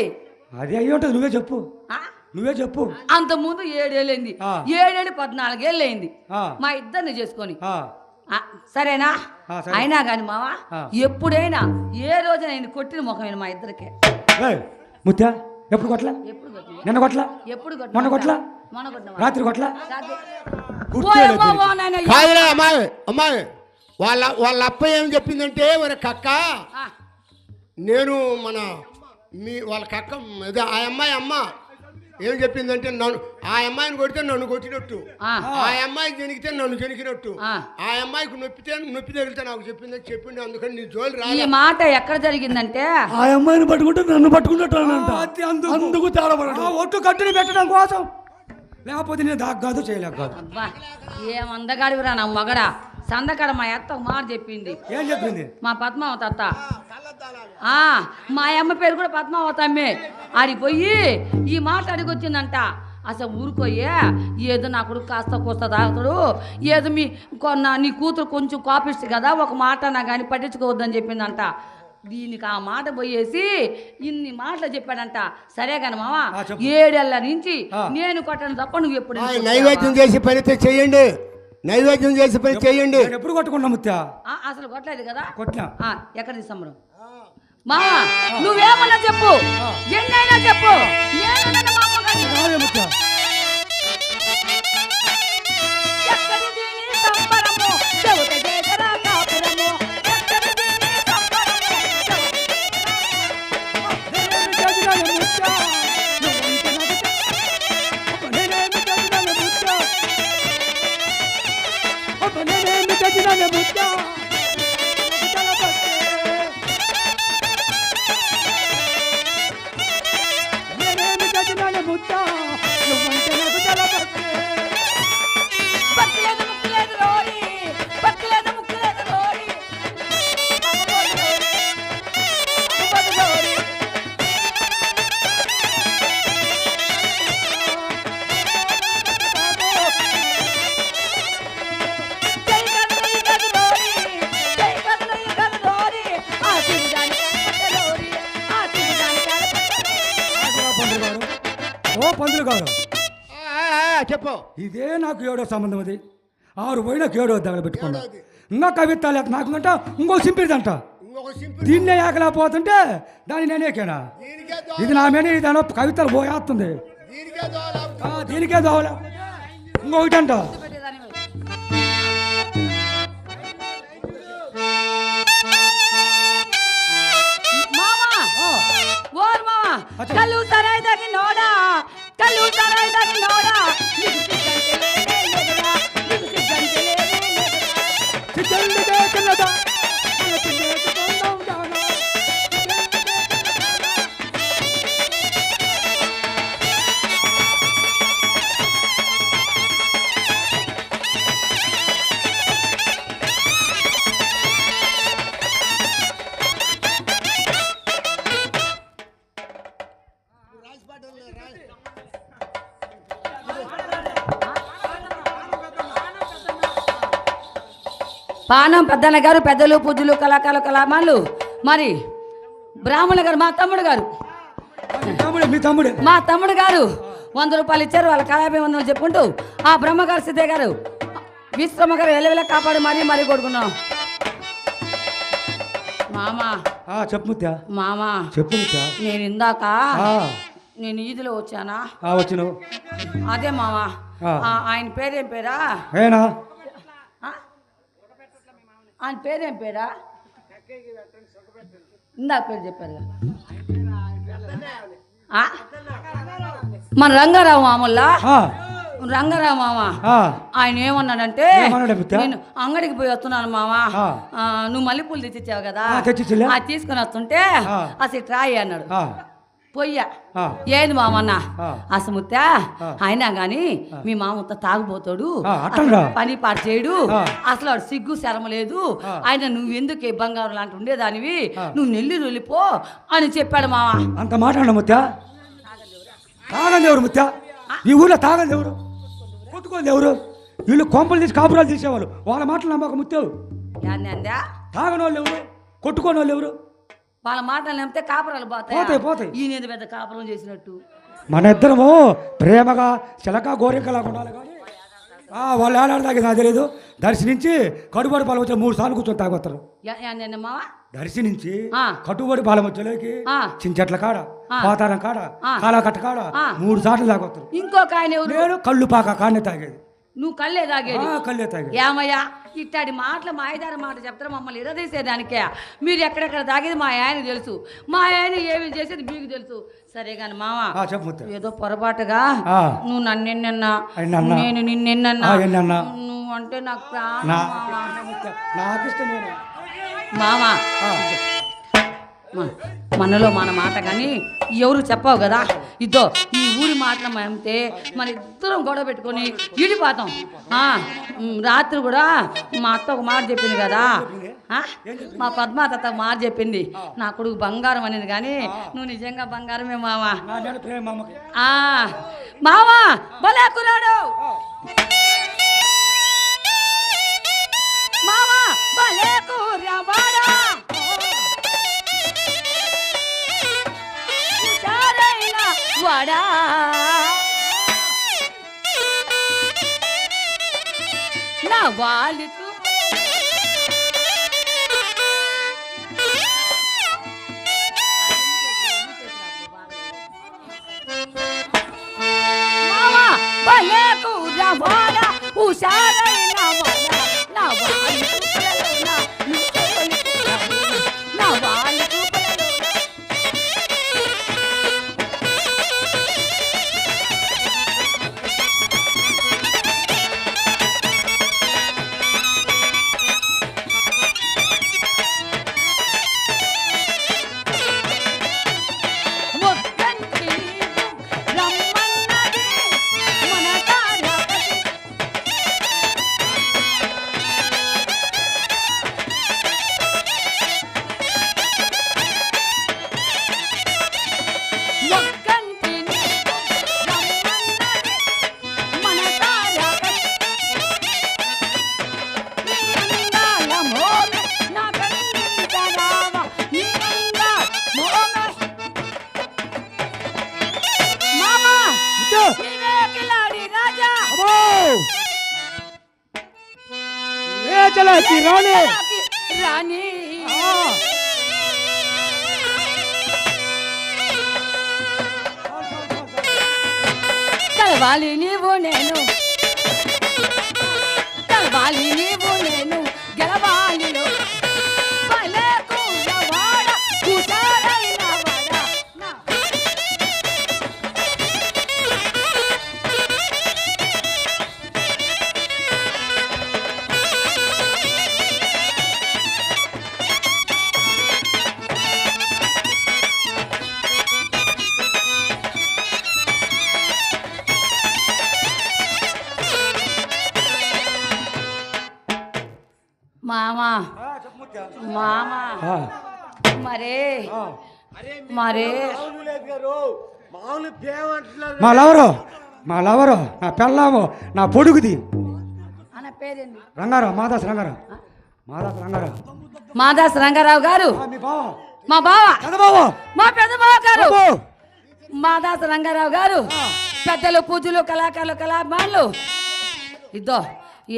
అది అయ్యి ఉంటుంది. నువ్వే చెప్పు. ఆ? నువ్వే చెప్పు. అంత ముందు 7 ఏళ్ళు అయింది. ఆ. 7 ఏళ్ళు 14 ఏళ్ళు అయింది ఆ. మా ఇద్దరిని చేసుకొని. ఆ, ఆ, సరేనా? సరే. అయినా కానీ మావా ఆ. ఎప్పుడైనా ఏ రోజు నేను కొట్టిన ముఖమైన మా ఇద్దరికి. ఏయ్, ముత్యా ఎప్పుడు కొట్లా? ఎప్పుడు కొట్టిన? నిన్న కొట్లా? ఎప్పుడు కొట్టిన? మొన్న కొట్లా? మొన్న కొట్టిన. రాత్రి కొట్లా? రాత్రి. గుర్తులేదు ఓ అమ్మా, దీనికి. ఓ నాయనా, కాదులే అమ్మాయి అమ్మాయి. వాళ్ళ అప్ప ఏం చెప్పిందంటే ఒక కక్క ఆ, నేను మన వాళ్ళ కక్క అదే ఆ అమ్మాయి అమ్మ ఏం చెప్పిందంటే నన్ను ఆ అమ్మాయిని కొడితే నన్ను కొట్టినట్టు, ఆ, ఆ అమ్మాయి జనికితే నన్ను జనికినట్టు, ఆ. ఆ అమ్మాయికి నొప్పి తగిలితే నాకు చెప్పింది. అందుకని నీ జోలి ఈ రాలే. మాట ఎక్కడ జరిగిందంటే ఆ అమ్మాయిని పట్టుకుంటే నన్ను పట్టుకున్నట్టు అది అందుకు తేడా ఒట్టు కట్టుని పెట్టడం కోసం. లేకపోతే నేను దాగ్గాదు చేయలేక కాదు. అబ్బా ఏం అందగాడివిరా నా మగడా. సందకాడ మా అత్త ఒక మాట చెప్పింది. ఏం చెప్పింది? మా పద్మావతి అత్త. మా అమ్మ పేరు కూడా పద్మావతి అమ్మే. ఆడిపోయి ఈ మాట అడిగొచ్చిందంట. అసలు ఊరుకోయే ఏదో నా కొడుకు కాస్త కోస్త తాగుతాడు, ఏదో నీ కూతురు కొంచెం కాపిస్తుంది కదా, ఒక మాట నా కానీ పట్టించుకోవద్దని చెప్పిందంట. దీనికి ఆ మాట పోయేసి ఇన్ని మాటలు చెప్పాడంట. సరే కాని మావా 7 ఏళ్ల నుంచి నేను కొట్టను తప్ప నువ్వు ఎప్పుడు నైవేద్యం చేసి పనితో చెయ్యండి. నైవేద్యం చేసి పని చెయ్యండి. నేను ఎప్పుడు కొట్టుకున్నా ముత్యా? అసలు కొట్టలేదు కదా. కొట్టినా. ఎక్కడ సంబరం మావా నువ్వేమన్నా చెప్పు, ఎన్నైనా చెప్పు. నేనన్నా మా అమ్మగారిని. రాలే ముత్యా. ఎక్కడిది నీ సంబరము, చెవుట చేసరా కాపురము. ఎక్కడిది నీ సంబరము, నేనేమి చదివాను ముత్యా? నువ్వంత నవ్వుతా. నేనేమి చదివాను ముత్యా? నేనేమి చదివాను ముత్యా? నేనేమి చదివాను ముత్యా? నువ్వంత చెప్పు. ఇదే నాకు 7వ సంబంధం. అది 6 పోయినా 7వ తగలబెట్టుకున్నా. ఇంకా కవిత్తాలు నాకు అంట ఇంకో సింపిరిదంట. దీన్నే ఏకలేకపోతుంటే దాన్ని నేనేకేనా? ఇది నా మీద ఇది కవితలు పోయేస్తుంది. దీనికే దోవలే ఇంకొకటి అంట. కళ్ళు సరైదకి నోడా, కళ్ళు సరైదకి నోడా, పానం పెద్దన్న గారు, పెద్దలు పూజలు కళాకారులు కళామాలు, మరి బ్రాహ్మణ గారు మా తమ్ముడు గారు, మా తమ్ముడు గారు 100 రూపాయలు ఇచ్చారు. వాళ్ళ కళాభివందనలు చెప్పుకుంటూ ఆ బ్రహ్మగారు సిద్ధయ్య గారు విశ్రమ గారు వెలవెల కాపాడు మరీ కొడుకున్నాం. మామా చెప్పు మామా చెప్పు. నేను ఇందాక నేను ఈదిలో వచ్చానా? వచ్చిన అదే మామా, ఆయన పేరేం పేరా? ఆయన పేరేం పేరా? ఇందాక పేరు చెప్పారు. మన రంగారావు మామూల్లా, రంగారావు మామ ఆయన ఏమన్నాడంటే, నేను అంగడికి పోయి వస్తున్నాను మామ, నువ్వు మల్లెపూలు తెచ్చిచ్చావు కదా, తీసుకొని వస్తుంటే అసలు ట్రాయి అన్నాడు. పొయ్యా ఏంది మామన్న అసముత్తా, అయినా గాని మీ మామతో తాగుపోతాడు, పని పాటు చేయడు, అసలు వాడు సిగ్గు శరమ లేదు, ఆయన నువ్వెందుకు బంగారం లాంటి ఉండేదానివి, నువ్వు నెల్లూరు వెళ్ళిపో అని చెప్పాడు మామ. అంత మాట్లాడ ముత్తా, తాగంది ఎవరు ముత్తా? ఈ ఊళ్ళో తాగంది ఎవరు? కొట్టుకోండి ఎవరు? వీళ్ళు కొంపలు తీసి కాపురాలు తీసేవాళ్ళు, వాళ్ళ మాటలు నమ్మక ముత్తావు. తాగని వాళ్ళు ఎవరు? కొట్టుకోని వాళ్ళు ఎవరు? వాళ్ళ మాటలు నమ్మితే కాపురాలు పోతాయి. ఈయన పెద్ద కాపురం చేసినట్టు. మన ఇద్దరము ప్రేమగా చిలక గోరికలాగా ఉండాలి. కానీ వాళ్ళు ఏడాది నాకు తెలియదు. దర్శనించి కడుబడి పాలెం వచ్చి 3 సార్లు కూర్చొని తాగొస్తారు. దర్శనించి కట్టుబడి పాలెం వచ్చేలోకి చించెట్ల కాడ, పాతారం కాడ, కాలాకట్ట కాడ 3 సార్లు తాగొస్తారు. ఇంకొక ఆయన నేను కళ్ళు పాక కాడనే తాగేది. నువ్వు కళ్ళే తాగేది? కళ్ళే తాగేది. ఏమయ్యా ఇట్టాడి మాటలు మాయదార మాట చెప్తారు మమ్మల్ని ఇరదీసేదానికే. మీరు ఎక్కడెక్కడ తాగేది మా ఆయన తెలుసు, మా ఆయన ఏమి చేసేది మీకు తెలుసు. సరే గాని మామ, ఏదో పొరపాటుగా నువ్వు నన్నెన్నన్నా నేను నిన్నెన్నన్నా, నువ్వు అంటే నాకు ప్రాణం మామ. మనలో మన మాట కానీ ఎవరు చెప్పావు కదా. ఇద్దో ఈ ఊరి మాటలు మేమితే మన ఇద్దరం గొడవ పెట్టుకొని ఇడిపోతాం. రాత్రి కూడా మా అత్త ఒక మాట చెప్పింది కదా, మా పద్మాత మాట చెప్పింది, నా కొడుకు బంగారం అనేది. కానీ నువ్వు నిజంగా బంగారమే మావా. మావా భలే కురాడు, మావా భలే కుర్రవాడా, వాడా నా వాళ్ళు మావా భలే కూరవాడా, హుషారైన వాడా, నా వాళ్ళు నా వాళ్ళు చలాకి రాణి రాణి కలవాలి నీవు నేను కలవాలి నీవు నేను గెలవాలిలో బలకులవాడ కుసారైన వాడ నా మామా మామా మరే మరే మా లవరు నా పెళ్ళాము నా పొడుగుది అన్న పేరేంటి రంగారావు మాదాస్ రంగారావు మాదాస్ రంగారావు గారు మీ బావ మా బావ పెద్ద బావ మా పెద్ద బావ గారు అబ్బో. మాదాస్ రంగారావు గారు పెద్దలు పూజలు కళాకారులు కళాభిమానులు ఇద్దో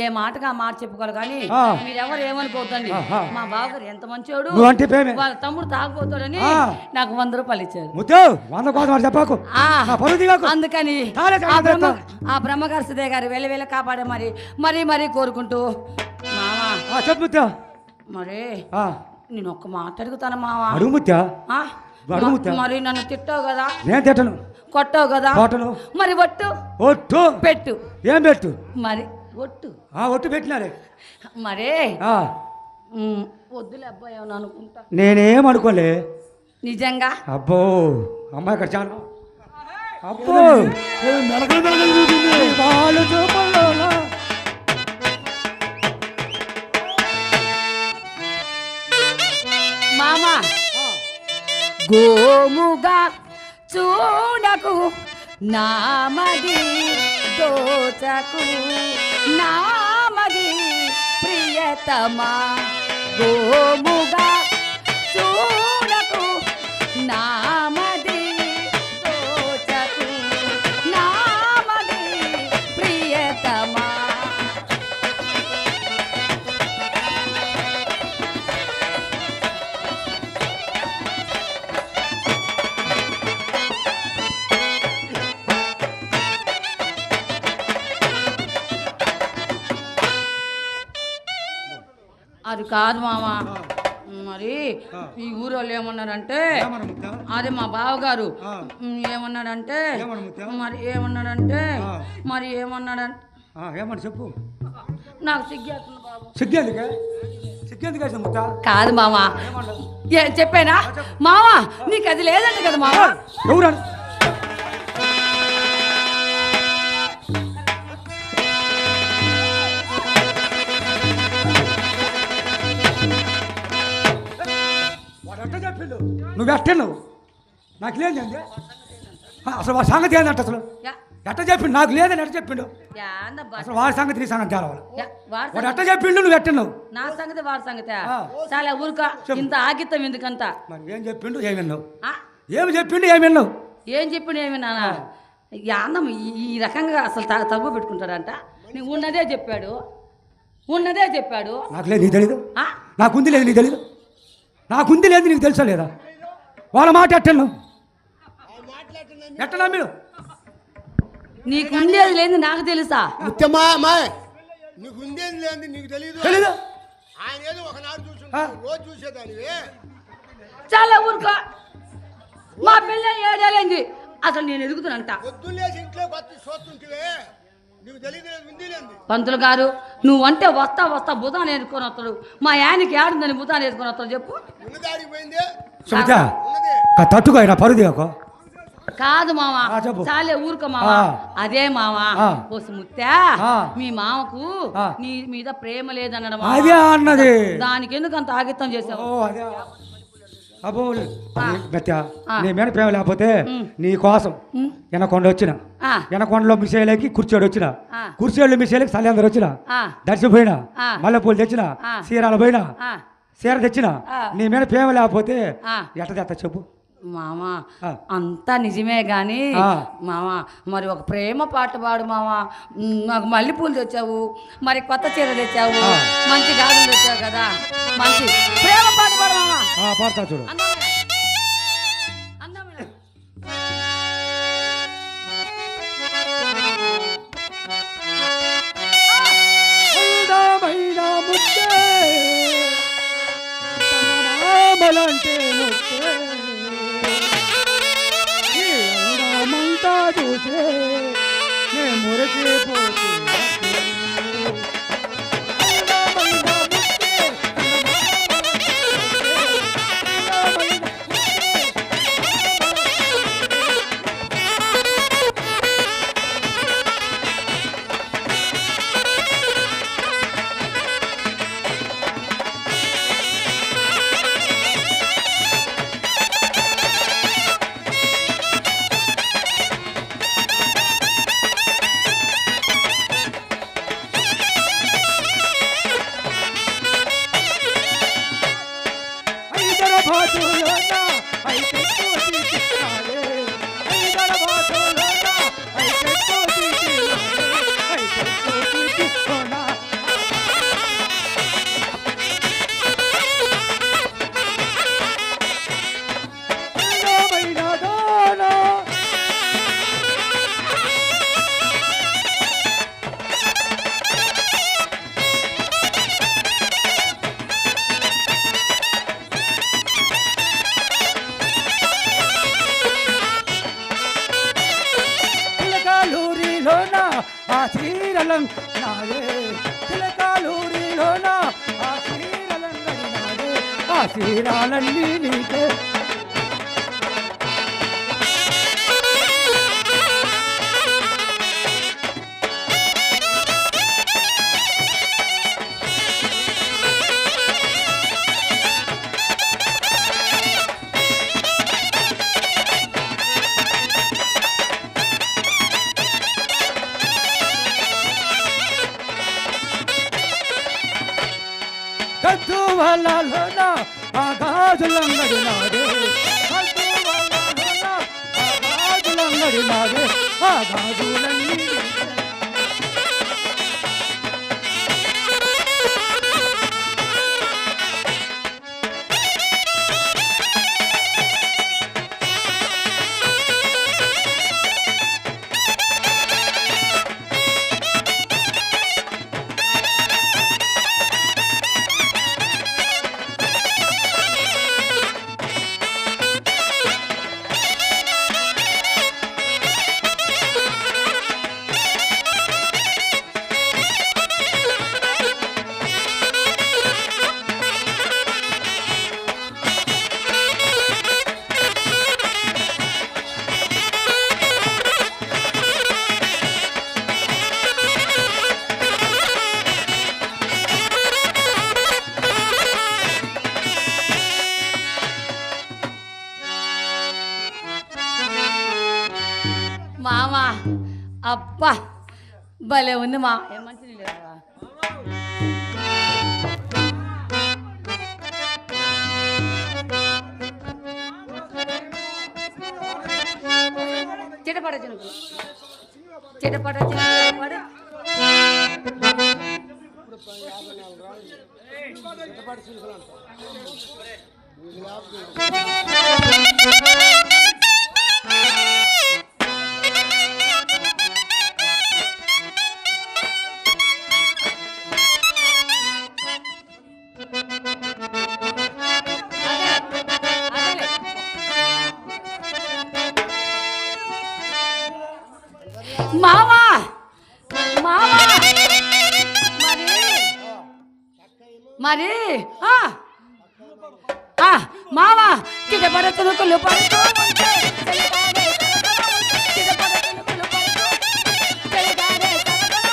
ఏ మాటగా మాట చెప్పుకోవాలి కానీ మీరెవరు ఏమనుకోవద్దండి మా బావగారు ఎంత మంచోడు నువ్వంటే ప్రేమే. వాళ్ళ తమ్ముడు తాగుపోతాడని నాకు 100 రూపాయలు ఇచ్చారు ముద్దు 100 కోసం వాడు చెప్పాకు నా పరువు దిగాకు. అందుకని తానే ఆ జాగ్రత్త. బ్రహ్మగారు సుధే గారు వెళ్ళి కాపాడే మరీ కోరుకుంటూ మామా చెప్పు ముత్యా మరి నేను ఒక్క మాట అడుగుతాను మావా అడుగు ముత్యా ఆ? అడుగు ముత్యా. మరి నన్ను తిట్టావు కదా నేను తిట్టను కొట్టావు కదా కొట్టను. మరి ఒట్టు ఒట్టు పెట్టు ఏం పెట్టు మరి ఒట్టు ఒట్టు పెట్టినారే మరే వద్దులే అబ్బాయి ఏమన్నా అనుకుంటా నేనేం అనుకోలే నిజంగా అబ్బో అమ్మాయి ఇక్కడ చాలా అబ్బో వాళ్ళు చూపల్లోనా. మామా గోముగా చూడకు నామది దోచకు నామది ప్రియతమా గోముగా చూడకు నామది దోచకు నామది ప్రియతమా అది కాదు మామ మరి ఈ ఊరోళ్ళు ఏమన్నారంటే అదే మా బావగారు ఏమన్నాడంటే మరి ఏమని చెప్పు నాకు సిగ్గేస్తుంది బాబు సిగ్గేందుకే ముత్త కాదు మామ చెప్పానా మామ నీకు అది లేదంట కదా మామ ఎవరు నువ్వు ఎట్టను నాకు లేదండి అసలు వాడి సంగతి ఏంటంట అసలు ఎట్ట చెప్పిండు నాకు లేదని ఎట్ట చెప్పిండు అసలు వాడి సంగతి నీ సంగతి తేలవాలి వాడు ఎట్ట చెప్పిండు నువ్వు ఎట్టన్నావు నా సంగతి వాడి సంగతి చాలా ఊరుక ఇంత ఆగితం ఎందుకంత మరి ఏం చెప్పిండు ఏమి విన్నావు ఏమి చెప్పిండు ఏమి విన్నావు ఏం చెప్పిండు ఏమి నాన్న అన్నం ఈ రకంగా అసలు తగ్గు పెట్టుకుంటాడంట నీకు ఉన్నదే చెప్పాడు నాకు లేదు నీకు తెలీదు నాకుంది లేదు నీకు తెలీదు నాకుంది లేదు నీకు తెలుసా లేదా వాళ్ళ మాట ఎట్టను ఎట్ట నమ్మిడు నీకు ఉండేది లేదు నాకు తెలుసా ముత్యమా నీకు ఉండేది లేదు నీకు తెలీదు ఆయన ఏదో ఒకనాడు చూసి రోజు చూసేదానివి చాలా ఊరుకో మా పిల్ల 7 ఏళ్ళైంది అసలు నేను ఎదుగుతానంట పొద్దున్నేసి ఇంట్లోకి వచ్చి చూస్తుంటివే నీకు తెలియదు ఉంది లేదు పంతులు గారు నువ్వంటే వస్తా బుధాన్ని వేసుకొని వస్తాడు మా యానికి ఏడుందని బుధాన్ని వేసుకొని వస్తాడు చెప్పు ఉన్నదాడికి పోయింది తట్టుకో ఆయన పరుది కాదు మామ చాలే ఊరుకో మామ అదే మామ ముత్తా మీ మామకు నీ మీద ప్రేమ లేదన్నడం అన్నది దానికి ఎందుకు అంత ఆగిత్తం చేసావు అబ్బో నీ మీద ప్రేమ లేకపోతే నీ కోసం వెనకొండ వచ్చిన వెనకొండలో మిసేలకి కుర్చీడు వచ్చిన కుర్చీళ్ళు మిసేలకి సలేందరు వచ్చిన దర్శిపోయినా మల్లెపూలు తెచ్చిన చీరాలు పోయినా చీర తెచ్చిన నీ మీద ప్రేమ లేకపోతే ఎట్ట తెస్తా చెప్పు మామ ఆ. అంతా నిజమే గాని ఆ. మామ మరి ఒక ప్రేమ పాట పాడు మామ. నాకు మల్లెపూలు తెచ్చావు, మరి కొత్త చీర తెచ్చావు, ఆ. మంచి గాజులు తెచ్చావు కదా, మంచి ప్రేమ పాట పాడు మామ. పాడతా చూడు. అందమైన అందమైన అందమైన ముద్దే తననామలంటే ముద్దే ఈ అందమంతా చూసే నే మురిసిపోతే అందమైన ముద్దే హైదరాబాదులోన హైటెక్కు తీసినాడే హైదరాబాదులోన హైటెక్కు తీసినాడే హైటెక్కు తీసినా అందమైన దానా తిలకాలూరిలోన ఆ శ్రీరలం నాడే తిలకాలూరిలోన ఆ శ్రీరలం నాడే ఆ శ్రీరాలన్నీ నీకే గద్దు వలలోన ఆ గాజులంగడి నాడే గద్దు వలలోన ఆ గాజులంగడి నాడే ఆ గాజులన్నీ నీకే. మామ అబ్బా భలే ఉంది మా ఏం మంచి నీళ్ళు ఇవ్వవా? చిటపట చినుకు చిటపట చినుకు పడి మావా మావా మరి మావా చిటపడ చినుకులు పడుతూ ఉంటే చలిగానే సరసన చిటపడ చినుకులు పడుతూ చలిగానే సరసన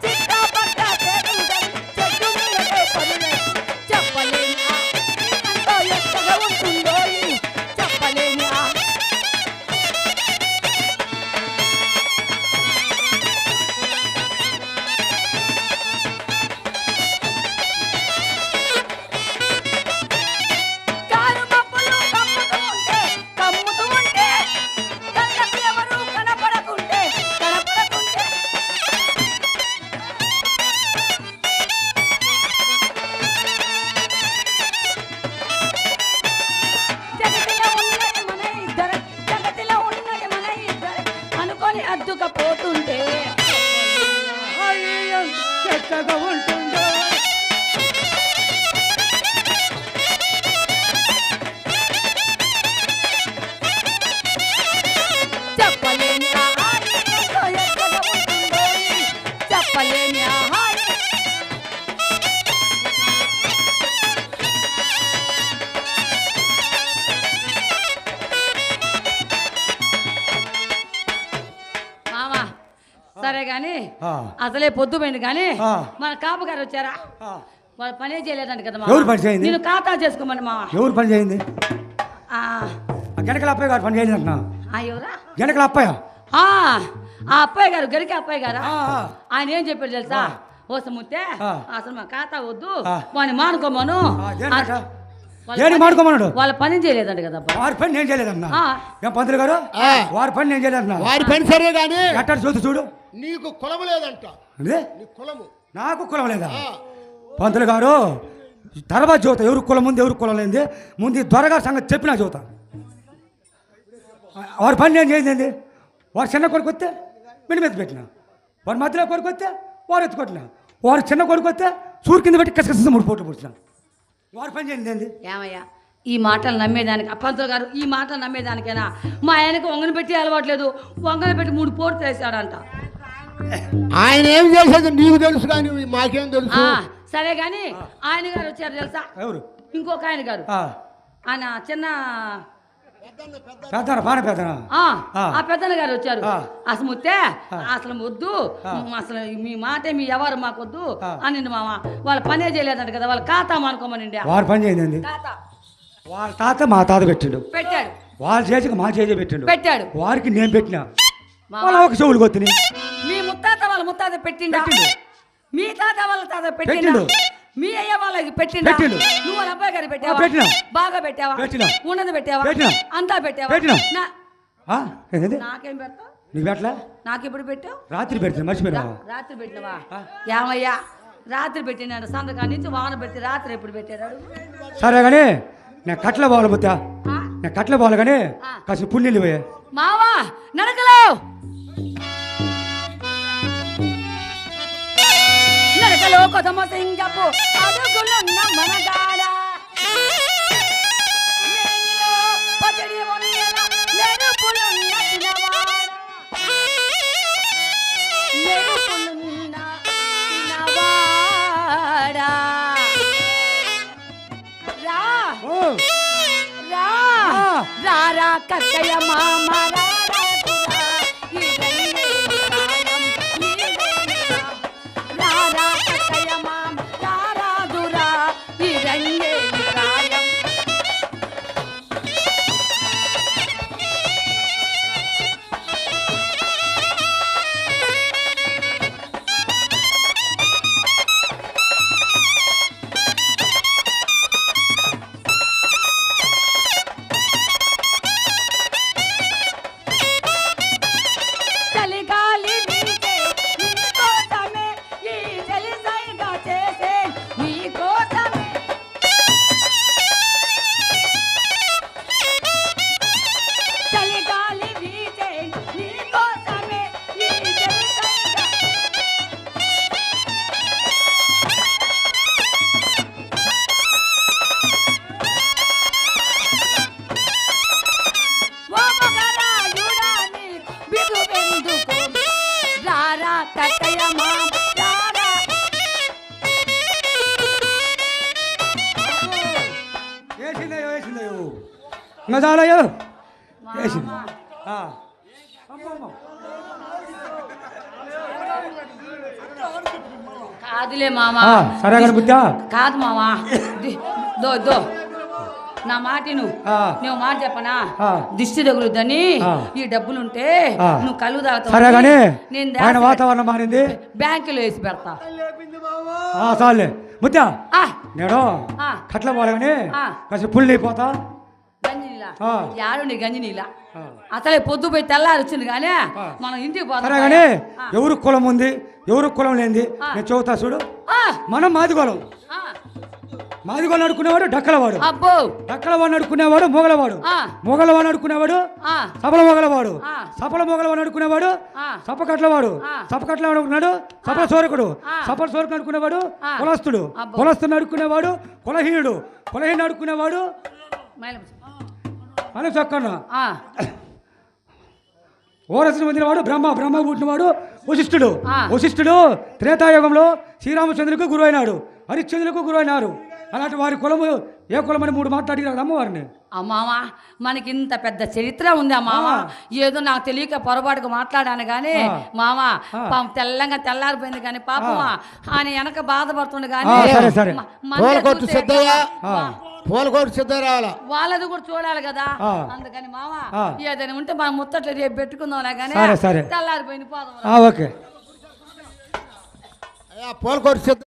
చిట్టపట్ట చేతులు చెట్టు మీదకే పనులే చెప్పలేని ఎంతో ఎత్తగా ఉంటుందో చెప్పలేని కారు మబ్బులు కమ్ముతూ ఉంటే గాని ఆ. అసలే పొద్దుపోయింది కానీ ఆ. మన కాపు గారు వచ్చారా ఆ. వాళ్ళు పనే చేయలేదంట కదా ఎవరు పని చేయింది? నేను ఖాతా చేసుకోమని మా ఎవరు పని చేయింది? ఆ గెనకల అప్పయ్య గారు పని చేయింది అంటున్నా. ఎవరా గెనకల అప్పయ్య. ఆ అప్పయ్య గారు గరికి అప్పయ్య గారా ఆ, ఆ. ఆయన ఏం చెప్పాడు తెలుసా ఓ సముత్తే ఆ. అసలు మా ఖాతా వద్దు ఆ. వాడిని మానుకోమను ఆ, దేనికట? వాళ్ళ దేనికి పని- మానుకోమన్నాడు? వాళ్ళ పని చేయలేదంట కదా అబ్బా. వారి పని నేను చేయలేదన్నా. ఆ. ఏం పంతులు గారు? ఆ. వారి పని నేను చేయలేదన్నా. వారి పని సరే గాని ఎట్టాడు చూడు చూడు. నీకు కులము లేదంట. అదే నీ కులము నాకు కులం లేదా? ఆ. పంతులు గారు తర్వాత చూతా ఎవరు కులం ఉంది ఎవరు కులం లేనిది ముందు ఈ దొరగారి సంగతి చెప్పినా చూతా. వారి పని నేను చేయింది. వారు చిన్న కొడుకు వస్తే మిడి మీద పెట్టిన, వారి మధ్యలో కొడుకు వస్తే వారు ఎత్తుకొట్టిన, వారు చిన్న కొడుకు వస్తే సూర్ కింద పెట్టి కసకస 3 పోట్లు పుట్టిన. వారి పని చేయింది. ఏమయ్యా ఈ మాటలు నమ్మేదానికి అప్పంతులు గారు ఈ మాటలు నమ్మేదానికైనా మా ఆయనకు వంగన పెట్టి అలవాట్లేదు, వంగన పెట్టి 3 పోట్లు వేసాడంట. ఆయన ఏం చేసేది నీకు తెలుసు కానీ మాకేం తెలుసు. సరే గాని ఆయన గారు వచ్చారు తెలుసా? ఎవరు? ఇంకొక ఆయన గారు ఆయన చిన్న పెద్దనా పాన పెద్దనా? ఆ పెద్దన్న గారు వచ్చారు. ఆ. అసలు ముత్తే అసలు వద్దు అసలు మీ మాటే మీ ఎవరు మాకొద్దు అని మామ వాళ్ళ పనే చేయలేదంట కదా వాళ్ళ ఖాతా మానుకోమని వారి పని చేయింది. ఖాతా వాళ్ళ తాత మా తాత పెట్టిండు, పెట్టాడు వాళ్ళ చేతికి మా చేతి పెట్టిండు, పెట్టాడు వారికి నేను పెట్టిన మామ. వాళ్ళ ఒక చెవులు కొత్తిని మీ ముత్తాత వాళ్ళ ముత్తాత పెట్టిండా? పెట్టిండు. మీ తాత వాళ్ళ తాత పెట్టిండా? పెట్టిండు. మీ అయ్య వాళ్ళకి పెట్టిండా? పెట్టిండు. నువ్వు వాళ్ళ అబ్బాయి గారికి పెట్టావా? పెట్టినా. బాగా పెట్టావా? పెట్టినా. ఉన్నది పెట్టావా? పెట్టినా. అంతా పెట్టావా? పెట్టినా. నా- ఆ, ఏంది? నాకేం పెడతావు? నీకు పెట్టలా? నాకు ఎప్పుడు పెట్టావు? రాత్రి పెడితే మర్చిపోయినావా? రాత్రి పెట్టినవా? ఏమయ్యా రాత్రి పెట్టినాడు సంతకాడి నుంచి వాన పెట్టి రాత్రి ఎప్పుడు పెట్టాడు? సరే కానీ నేను కట్ల పోవాలి బుత్తా, ఆ? నేను కట్ల పోవాలి కానీ ఆ. కాస్త పుణ్యలు పోయా. మావా నడకలో నడకలో కొదమ సింగపు అడుగులున్న మనగాడ నేనిలో పచ్చడి వందల మెరుపులున్న తినవాడ మెరుపులున్న తినవాడ రా ఓ, రా రా రా కక్కయ్య మామ రా రా తురా ఈ రంగే ప్రాయం నీవేనురా రా రా కక్కయ్య మామ రా రా దురా ఈ రంగే ప్రాయం చలిగాలి వీచే నీకోసమే ఈ చలి సైగా చేసే నీకోసమే చలిగాలి వీచే నీకోసమే ఈ చలి సైగా ఓ మగరాయుడాని బిగువెందుకు రారా కక్కయ్య మామ రారా వేసిందయ్యో వేసిందయ్యో ఇంకా చాలయ్యో వేసింది. ఆ. అమ్మమ్మ. కాదులే మామ సరే కానీ బుద్ధా కాదు మామ దో దో నా మాటిను ఆ. నువ్వు మాట చెప్పనా ఆ. దిష్టి తగులుద్దని ఆ. ఈ డబ్బులుంటే ఆ. నువ్వు కళ్ళు తాగుతావు సరే కానీ నేను ఆయన వాతావరణం మారింది. బ్యాంకులో వేసి పెడతా చాలే బుద్ధా ఆ, నేను ఆ. కట్ల పోవాలి కానీ ఆ. కాస్త పుల్లి అయిపోతా. గంజి నీళ్ళ ఆ. యాడుండి గంజి నీళ్ళ ఆ. అసలే పొద్దు పోయి తెల్లారి వచ్చింది కానీ ఆ. మనం ఇంటికి సరే పోతాం కానీ ఆ. ఎవరు కులం ఉంది ఎవరు కులం లేనిది ఆ. నేను చెబుతా చూడు. ఆ, మనం మాదిగోళం. ఆ, మాదిగోళం అడుకునేవాడు డక్కలవాడు, అబ్బో డక్కలవాడు అడుకునేవాడు మొగలవాడు, ఆ. మొగలవాడు అడుకునేవాడు ఆ, సపల మొగలవాడు, ఆ. సపల మొగలవాడు అడుకునేవాడు ఆ. సపకట్లవాడు, ఆ. సపకట్లవాడు అనుకున్నాడు సపల సోరకుడు, ఆ. సపల సోరకుడు అనుకునేవాడు ఆ. కులస్తుడు, అబ్బో. కులస్తుని అడుకునేవాడు కులహీనుడు, కులహీనుడు అడుకునేవాడు మైలం. అని చక్కన్న. ఆ, ఓరసుని పొందినవాడు బ్రహ్మ, బ్రహ్మ పుట్టినవాడు వశిష్ఠుడు, ఆ. వశిష్ఠుడు త్రేతాయుగంలో శ్రీరామచంద్రునికి గురువైనాడు, హరిశ్చంద్రులకు గురువైనారు. అలాంటి వారి కులము ఏ కులమని 3 మాట్లాడినారు అమ్మవారిని. అమ్మావా మనకి ఇంత పెద్ద చరిత్ర ఉంది అమ్మావా. ఏదో నాకు తెలియక పొరపాటుగా మాట్లాడాను కానీ మావా పాపం తెల్లంగా తెల్లారిపోయింది కానీ పాపమా ఆయన వెనక బాధపడుతుండే కానీ పూలకోటి సిద్ధరావాల వాళ్ళది కూడా చూడాలి కదా. అందుకని మావా ఏదైనా ఉంటే మనం ముత్తట్లు రేపు పెట్టుకుందాం కానీ తెల్లారిపోయింది పోదాం. ఓకే పూలకోటి సిద్ధ